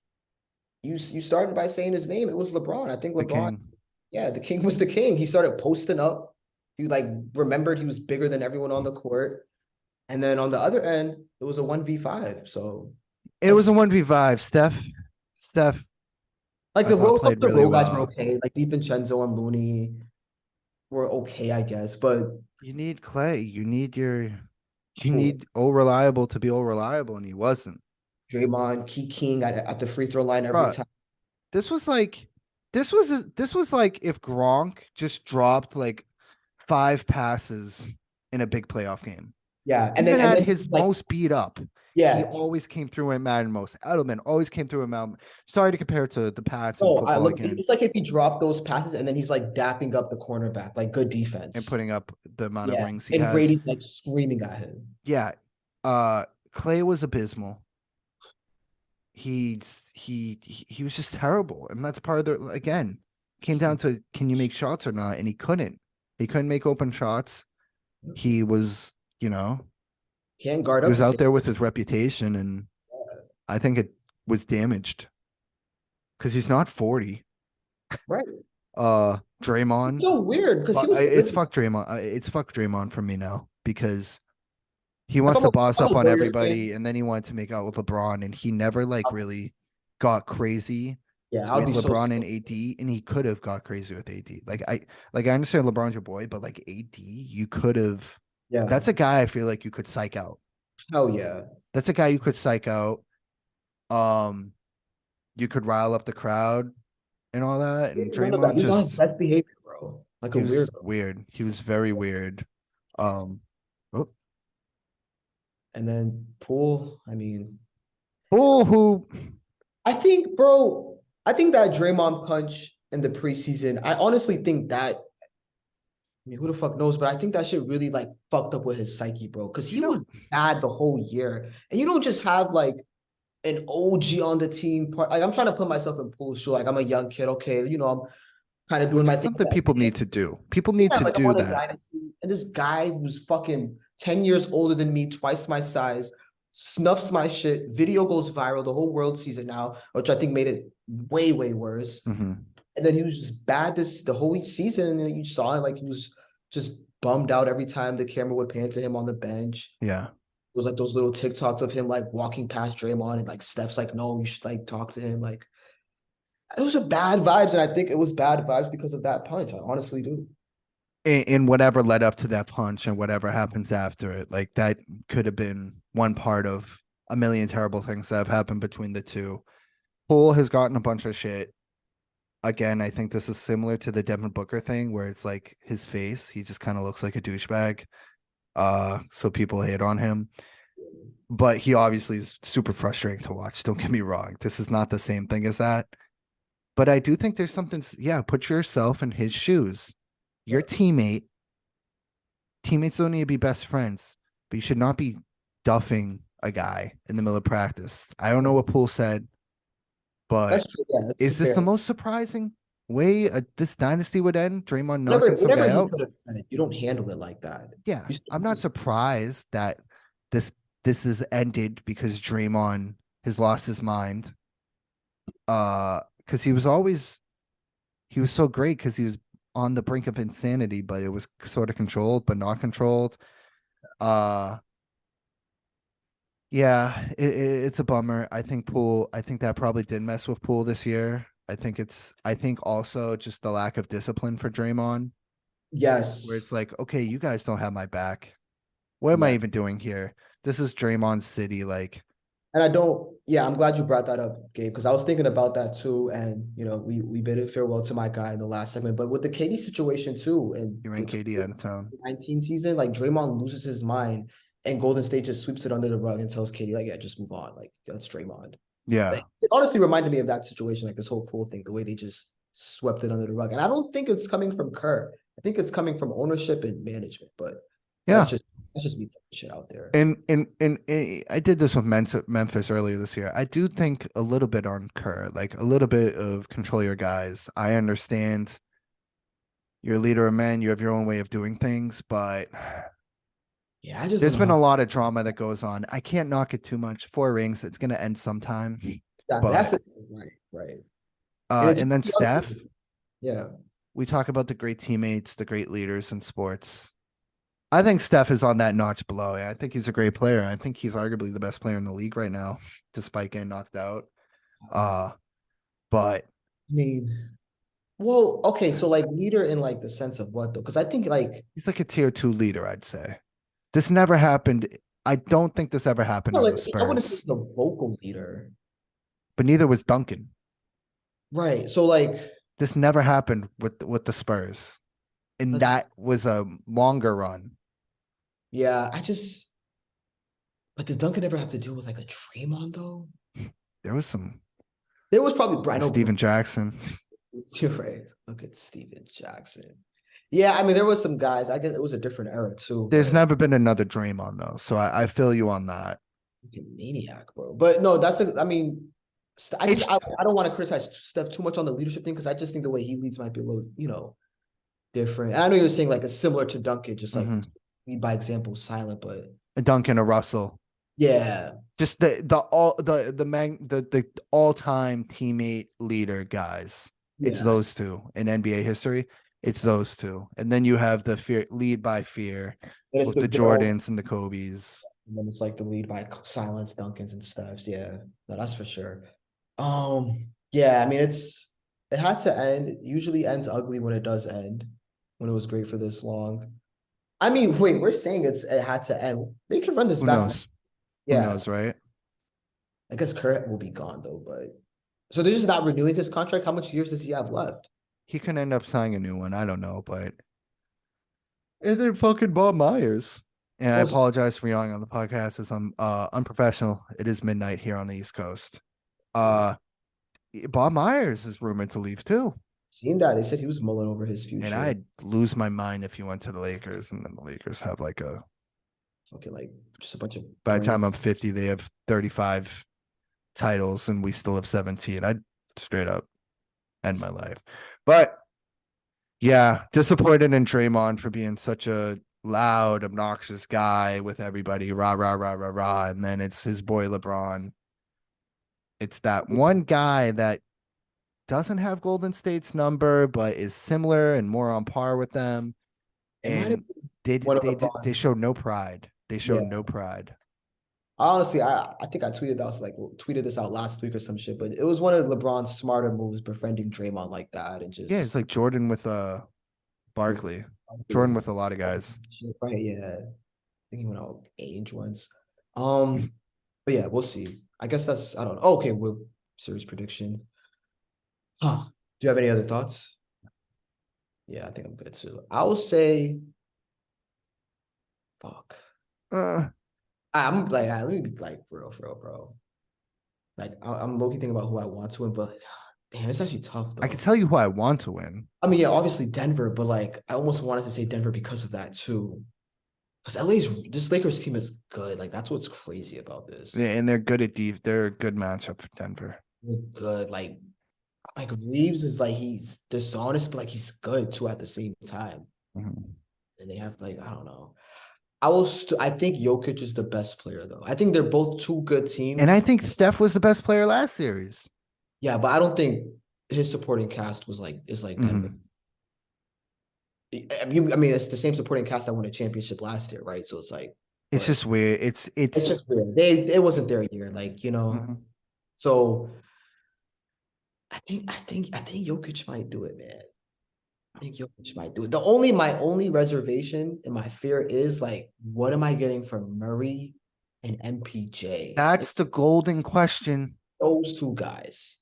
you started by saying his name. It was LeBron. I think The LeBron, king. yeah, the king was the king. He started posting up. He like remembered he was bigger than everyone on the court. And then on the other end, it was a 1v5. So It like was a 1v5. Steph, like I the thought role some of played the really role guys were well. okay. Like DiVincenzo and Looney were okay, I guess. But You need Clay. You cool. need all reliable to be all reliable, and he wasn't. Draymond, Key King at the free throw line every Bro, time. this was like this was like if Gronk just dropped like 5 passes in a big playoff game. Yeah, Even and at then his like most beat up, he yeah. always came through and mattered most. Edelman always came through and mattered. Sorry to compare it to the Pats and No, I football look. again It's like if he dropped those passes and then he's like dapping up the cornerback, like good and defense. putting up the amount of Yeah, rings he and has. Brady's like screaming at him. Yeah. Clay was abysmal. He was just terrible. And that's part of the again, came down to can you make shots or not? And he couldn't. He couldn't make open shots. He was, Can't guard he up was the out same. there with his reputation and I think it was damaged because he's not 40. Right. It's Draymond, so weird because he but was it's good. fuck Draymond. It's fuck Draymond for me now because he If wants to boss I'm up a on Warriors everybody, fan, and then he wanted to make out with LeBron, and he never like I'll really be- got crazy yeah, I would with be so LeBron sick and of AD, and he could have got crazy with AD. Like I understand LeBron's your boy, but like AD, you could have. yeah. That's a guy I feel like you could psych out. Hell yeah. That's a guy you could psych out. Um, you could rile up the crowd and all that. And None of that. Draymond He was on his just best behavior, bro. Like a he was weirdo. weird. He was very weird. Um, oh, And then Poole, I mean, who I think, bro, I think that Draymond punch in the preseason, I honestly think that, I mean, who the fuck knows, but I think that shit really like fucked up with his psyche, bro. Cause you he know was bad the whole year. And you don't just have like an OG on the team part. Like I'm trying to put myself in Poole's shoe. Like I'm a young kid, okay, I'm kind of doing which my is thing. something people need to do. People need Yeah, to like I'm do on a that. dynasty, and this guy who's fucking 10 years older than me, twice my size, snuffs my shit. Video goes viral. The whole world sees it now, which I think made it way, way worse. Hmm. And then he was just bad this the whole season. And you saw it like he was just bummed out every time the camera would pan to him on the bench. Yeah. It was like those little TikToks of him like walking past Draymond and like Steph's like, no, you should like talk to him. Like it was a bad vibes, and I think it was bad vibes because of that punch. I honestly do. In whatever led up to that punch and whatever happens after it, like that could have been one part of a million terrible things that have happened between the two. Poole has gotten a bunch of shit. Again, I think this is similar to the Devin Booker thing where it's like his face, he just kind of looks like a douchebag. So people hate on him. But he obviously is super frustrating to watch. Don't get me wrong. This is not the same thing as that. But I do think there's something, yeah, put yourself in his shoes. Your teammates don't need to be best friends, but you should not be duffing a guy in the middle of practice. I don't know what Poole said, but That's true. Yeah, that's is this the fair. most surprising way this dynasty would end? Draymond knocking Whatever, some whatever guy he out? could have said, you don't handle it like that. Yeah, You I'm not just surprised that this this is ended because Draymond has lost his mind. Because he was so great because he was on the brink of insanity, but it was sort of controlled, but not controlled. Uh, yeah, it's a bummer. I think that probably did mess with Poole this year. I think also just the lack of discipline for Draymond, where yes, it's like, okay, you guys don't have my back. What am I yeah. even doing here? This is Draymond City. Like, And I don't, yeah, I'm glad you brought that up, Gabe, because I was thinking about that too. And we bid it farewell to my guy in the last segment. But with the KD situation too, and you ran the KD out of town. 2019 season, like Draymond loses his mind and Golden State just sweeps it under the rug and tells KD, like, yeah, just move on. Like, that's Draymond. Like, Yeah. it honestly reminded me of that situation, like this whole pool thing, the way they just swept it under the rug. And I don't think it's coming from Kerr. I think it's coming from ownership and management. But that's Yeah. just that's just me throwing shit out there. And I did this with Memphis earlier this year. I do think a little bit on Kerr, like a little bit of control your guys. I understand you're a leader of men, you have your own way of doing things, but Yeah, I just don't there's know been how. a lot of drama that goes on. I can't knock it too much. Four rings, it's gonna end sometime. Exactly. That's But the right, right. And it's and then Steph, yeah. we talk about the great teammates, the great leaders in sports. I think Steph is on that notch below. I think he's a great player. I think he's arguably the best player in the league right now, despite getting knocked out. Uh, but I mean, well, okay, so like leader in like the sense of what though? Because I think like he's like a tier two leader, I'd say. This never happened. I don't think this ever happened no, on like the I wouldn't say Spurs, he's a vocal leader, but neither was Duncan. right? So like This never happened with the Spurs, and let's that was a longer run. yeah, but did Duncan ever have to deal with like a Draymond though? There was some There was probably I know Steven Jackson. you're right. Look at Steven Jackson. Yeah, I mean there was some guys. I guess it was a different era too, There's but never been another Draymond though, so I feel you on that. fucking maniac, bro. But no, I mean, It's I don't want to criticize Steph too much on the leadership thing because I just think the way he leads might be a little, different. And I know you're saying like it's similar to Duncan, just like mhm. lead by example, silent, but A Duncan, a Russell. Yeah, Just the all time teammate leader guys. It's yeah. those two in NBA history. It's those two, and then you have the fear lead by fear And it's with the the good old, Jordans and the Kobe's. and then it's like the lead by silence Dunkins and stuffs. Yeah, no, that's for sure. Yeah, I mean it had to end. It usually ends ugly when it does end, when it was great for this long. I mean, wait, we're saying it had to end. They can run this Who back. knows? Who Yeah, knows, right? I guess Kurt will be gone though, but so they're just not renewing his contract. How much years does he have left? He can end up signing a new one. I don't know, but and then fucking Bob Myers. And I Well, apologize for yelling on the podcast as I'm unprofessional. It is midnight here on the East Coast. Uh Bob Myers is rumored to leave too. seen that they said he was mulling over his And future. I'd lose my mind if he went to the Lakers and then the Lakers have like a Fucking like just a bunch of by the brain. time I'm 50, they have 35 titles and we still have 17. I'd straight up end my life. But yeah, disappointed in Draymond for being such a loud, obnoxious guy with everybody, rah, rah, rah, rah, rah. And then it's his boy LeBron. It's that one guy that doesn't have Golden State's number, but is similar and more on par with them. It might have And been one of they LeBron's. showed no pride. They showed Yeah. no pride. Honestly, I think I tweeted that I was like tweeted this out last week or some shit, but it was one of LeBron's smarter moves befriending Draymond like that and Yeah, it's just like Jordan with with Barkley. Jordan with a lot of guys. right, yeah. I think he went out age once. Um, but yeah, we'll see. I guess that's I don't know. Oh, okay, we'll series prediction. Huh. Do you have any other thoughts? Yeah, I think I'm good too. I will say, fuck. Uh, I'm like, let me be like for real, bro. Like, I'm low-key thinking about who I want to win, but damn, it's actually tough I can though. tell you who I want to win. I mean, yeah, obviously Denver, but like, I almost wanted to say Denver because of that too. Because this Lakers team is good. Like, that's what's crazy about Yeah, this. and they're good at deep. They're a good matchup for Denver. They're good. Like Reeves is like he's dishonest, but like he's good too at the same time. Mhm. And they have like I don't know. I think Jokic is the best player though. I think they're both two good And teams. I think Steph was the best player last series. Yeah, but I don't think his supporting cast was like is like Denver. Mhm. I mean, it's the same supporting cast that won a championship last year, right? So it's like, It's but just weird. it's It's just weird. It wasn't their year, like you know. mhm. So I think Jokic might do it, man. I think Jokic might do it. My only reservation and my fear is like, what am I getting from Murray and MPJ? Like That's the golden question. those two guys.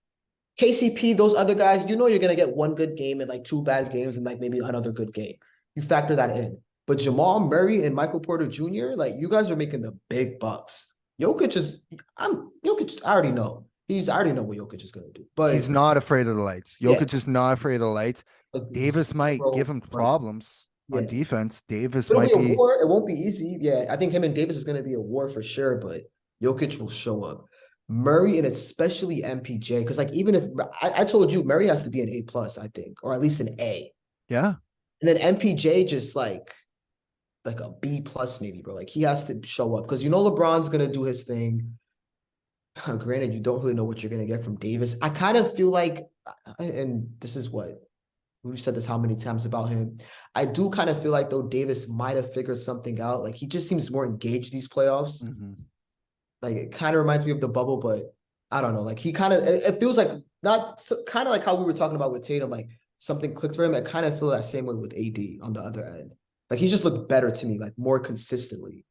KCP, those other guys, you know you're gonna get one good game and like two bad games and like maybe another good game. You factor that in. But Jamal Murray and Michael Porter Jr., like you guys are making the big bucks. Jokic is I'm Jokic, I already know. I already know what Jokic is gonna do. He's But not afraid of the lights. yeah, Jokic is not afraid of the lights. like Davis might give zero. him Right. problems on Yeah. defense. Davis It'll be might a be, war. It won't be easy. Yeah, I think him and Davis is going to be a war for sure, but Jokic will show up. Murray and especially MPJ, because like even if I told you Murray has to be an A plus, I think, or at least an A, yeah. and then MPJ just like a B plus maybe, bro. Like he has to show up because you know LeBron's gonna do his thing. Granted, you don't really know what you're gonna get from Davis. I kind of feel like, and this is what we've said this how many times about him. I do kind of feel like though Davis might have figured something out. Like he just seems more engaged these playoffs. Mhm. Like it kind of reminds me of the bubble, but I don't know. Like he kind of it feels like not kind of like how we were talking about with Tatum. Like something clicked for him. I kind of feel that same way with AD on the other end. Like he's just looked better to me, like more consistently.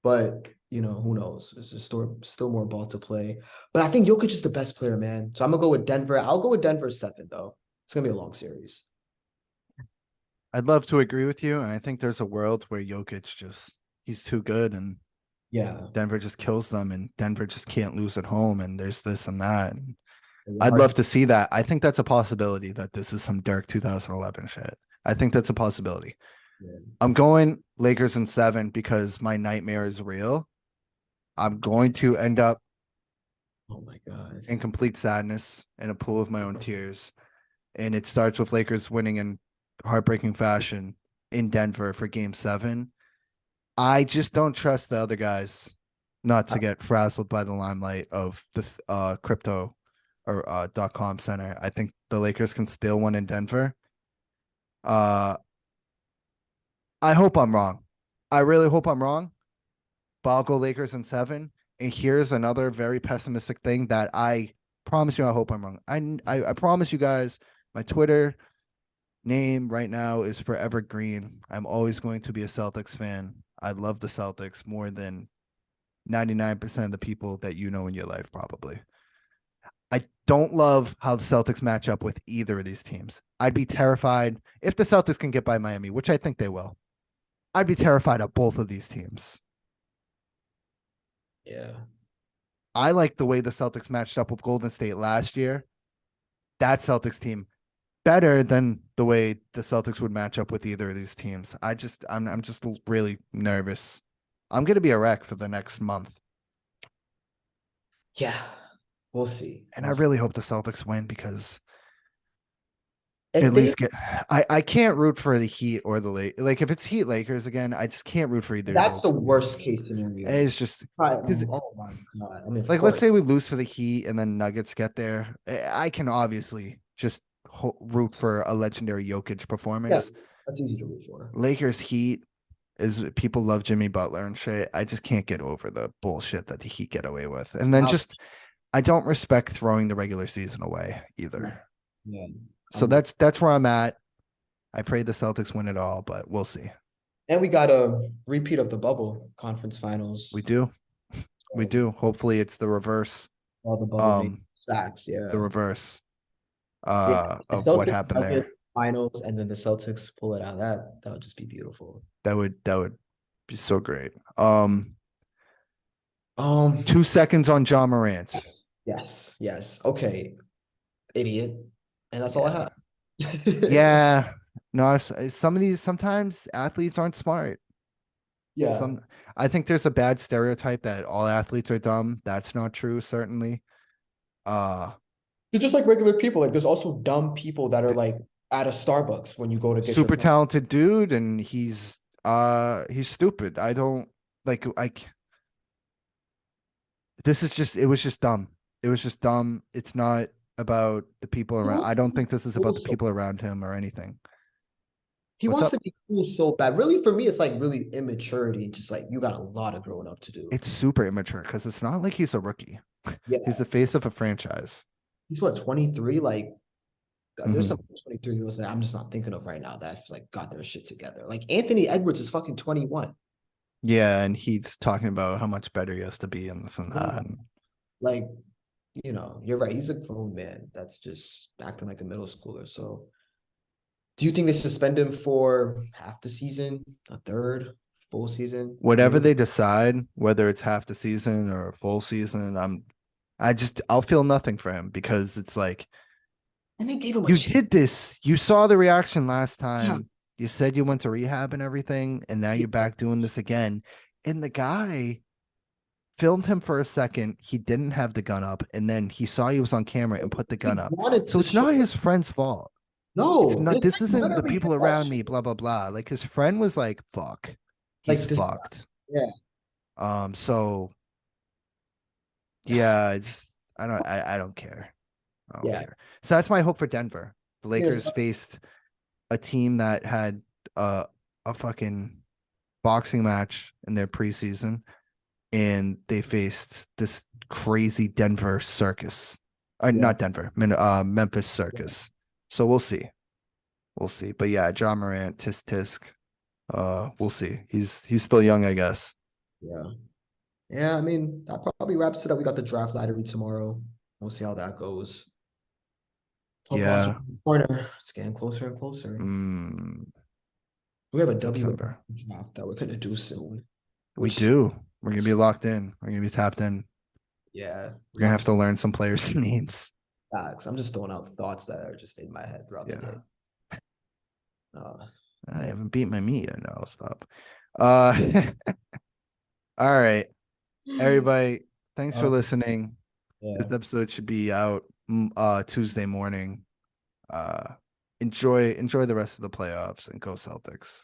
But you know, who knows? There's just still more ball to play. But I think Jokic is the best player, man. So I'm gonna go with Denver. I'll go with Denver 7 though. It's gonna be a long series. I'd love to agree with you. And I think there's a world where Jokic just, he's too good and Yeah, Denver just kills them and Denver just can't lose at home. And there's this and that. And the I'd hearts. love to see that. I think that's a possibility that this is some Dirk 2011 shit. I think that's a possibility. Yeah. I'm going Lakers in 7 because my nightmare is real. I'm going to end up Oh my god. in complete sadness in a pool of my own tears. And it starts with Lakers winning in heartbreaking fashion in Denver for game 7. I just don't trust the other guys. not Uh, to get frazzled by the limelight of this crypto or .com center. I think the Lakers can steal one in Denver. Uh, I hope I'm wrong. I really hope I'm wrong, but I'll go Lakers in seven. And here's another very pessimistic thing that I promise you, I hope I'm wrong. I promise you guys, my Twitter name right now is forever green. I'm always going to be a Celtics fan. I love the Celtics more than 99% of the people that you know in your life, probably. I don't love how the Celtics match up with either of these teams. I'd be terrified if the Celtics can get by Miami, which I think they will. I'd be terrified of both of these teams. yeah. I like the way the Celtics matched up with Golden State last year. That Celtics team better than the way the Celtics would match up with either of these teams. I'm just really nervous. I'm gonna be a wreck for the next month. Yeah. We'll see. And I We'll see. really hope the Celtics win because If at they least get I can't root for the Heat or the Like if it's Heat Lakers again, I just can't root for either of that's those the teams. worst case scenario. It's just because Oh my God. I mean, of like let's course. say we lose to the Heat and then Nuggets get there. I can obviously just root for a legendary Jokic Yeah, performance. that's easy to root for. Lakers Heat is people love Jimmy Butler and shit. I just can't get over the bullshit that the Heat get away with. And then Now, just I don't respect throwing the regular season away either. yeah, So I'm with. that's where I'm at. I pray the Celtics win it all, but we'll see. And we got a repeat of the bubble conference We finals. do. We So do. Hopefully it's the reverse. all the bubble made Um stacks. the Yeah. reverse Yeah. The of what Celtics happened there. Nuggets finals and then the Celtics pull it out. That would just be beautiful. That would be so great. Um, 2 seconds on John Morant. yes, yes, yes. Okay, idiot. And that's all I Yeah. have. Yeah. No, some of these sometimes athletes aren't smart. Yeah. Some I think there's a bad stereotype that all athletes are dumb. That's not true, certainly. Uh They're just like regular people. Like there's also dumb people that are like at a Starbucks when you go to get your super coffee. talented dude and he's stupid. I don't like this is just it was just dumb. It was just dumb. It's not about the people He around. I wants to don't be think this is cool about the so people around him or anything. he What's wants up? to be cool so bad. Really, for me, it's like really immaturity. Just like you got a lot of growing up to do. It's super immature because it's not like he's a rookie. He's Yeah. the face of a franchise. He's what, 23? Like there's some Mhm. 23 year olds that I'm just not thinking of right now that have like got their shit together. Like Anthony Edwards is fucking 21. Yeah, and he's talking about how much better he has to be and this and Yeah. that. And Like, you're right. He's a grown man that's just acting like a middle schooler. So do you think they suspend him for half the season, a third, full season? whatever they decide, whether it's half the season or a full season, I'll feel nothing for him because it's like And they gave him a you chance. did this. You saw the reaction last Yeah. time. You said you went to rehab and everything, and now you're back doing this again. And the guy filmed him for a second. He didn't have the gun up, and then he saw he was on camera and put the gun He up. wanted So to it's show not it. his friend's fault. It's No, not, his this friend isn't the literally did people that around me, shit. blah, blah, blah. Like his friend was like, fuck, he's Like this. fucked. Yeah. So yeah, I don't care. I don't Yeah. care. So that's my hope for Denver. The I mean, Lakers faced a team that had a fucking boxing match in their preseason, and they faced this crazy Denver circus. yeah. Not Denver, Memphis circus. So we'll see. We'll see. But yeah, John Morant, tisk tisk. We'll see. He's still young, I guess. Yeah. Yeah. I mean, that probably wraps it up. We got the draft lottery tomorrow. We'll see how that goes. Football's Yeah. around the corner. It's getting closer and closer. Mm, We have a W September. draft that we're gonna do soon, We which do. We're gonna be locked in. We're gonna be tapped in. yeah, We're gonna have to learn some players' names. facts. I'm just throwing out thoughts that are just in my head throughout the Yeah. day. Uh, I yeah. haven't beat my meat yet. No, I'll stop. Uh all right. Everybody, thanks for Uh, listening. yeah. This episode should be out Tuesday morning. Uh enjoy the rest of the playoffs and go Celtics.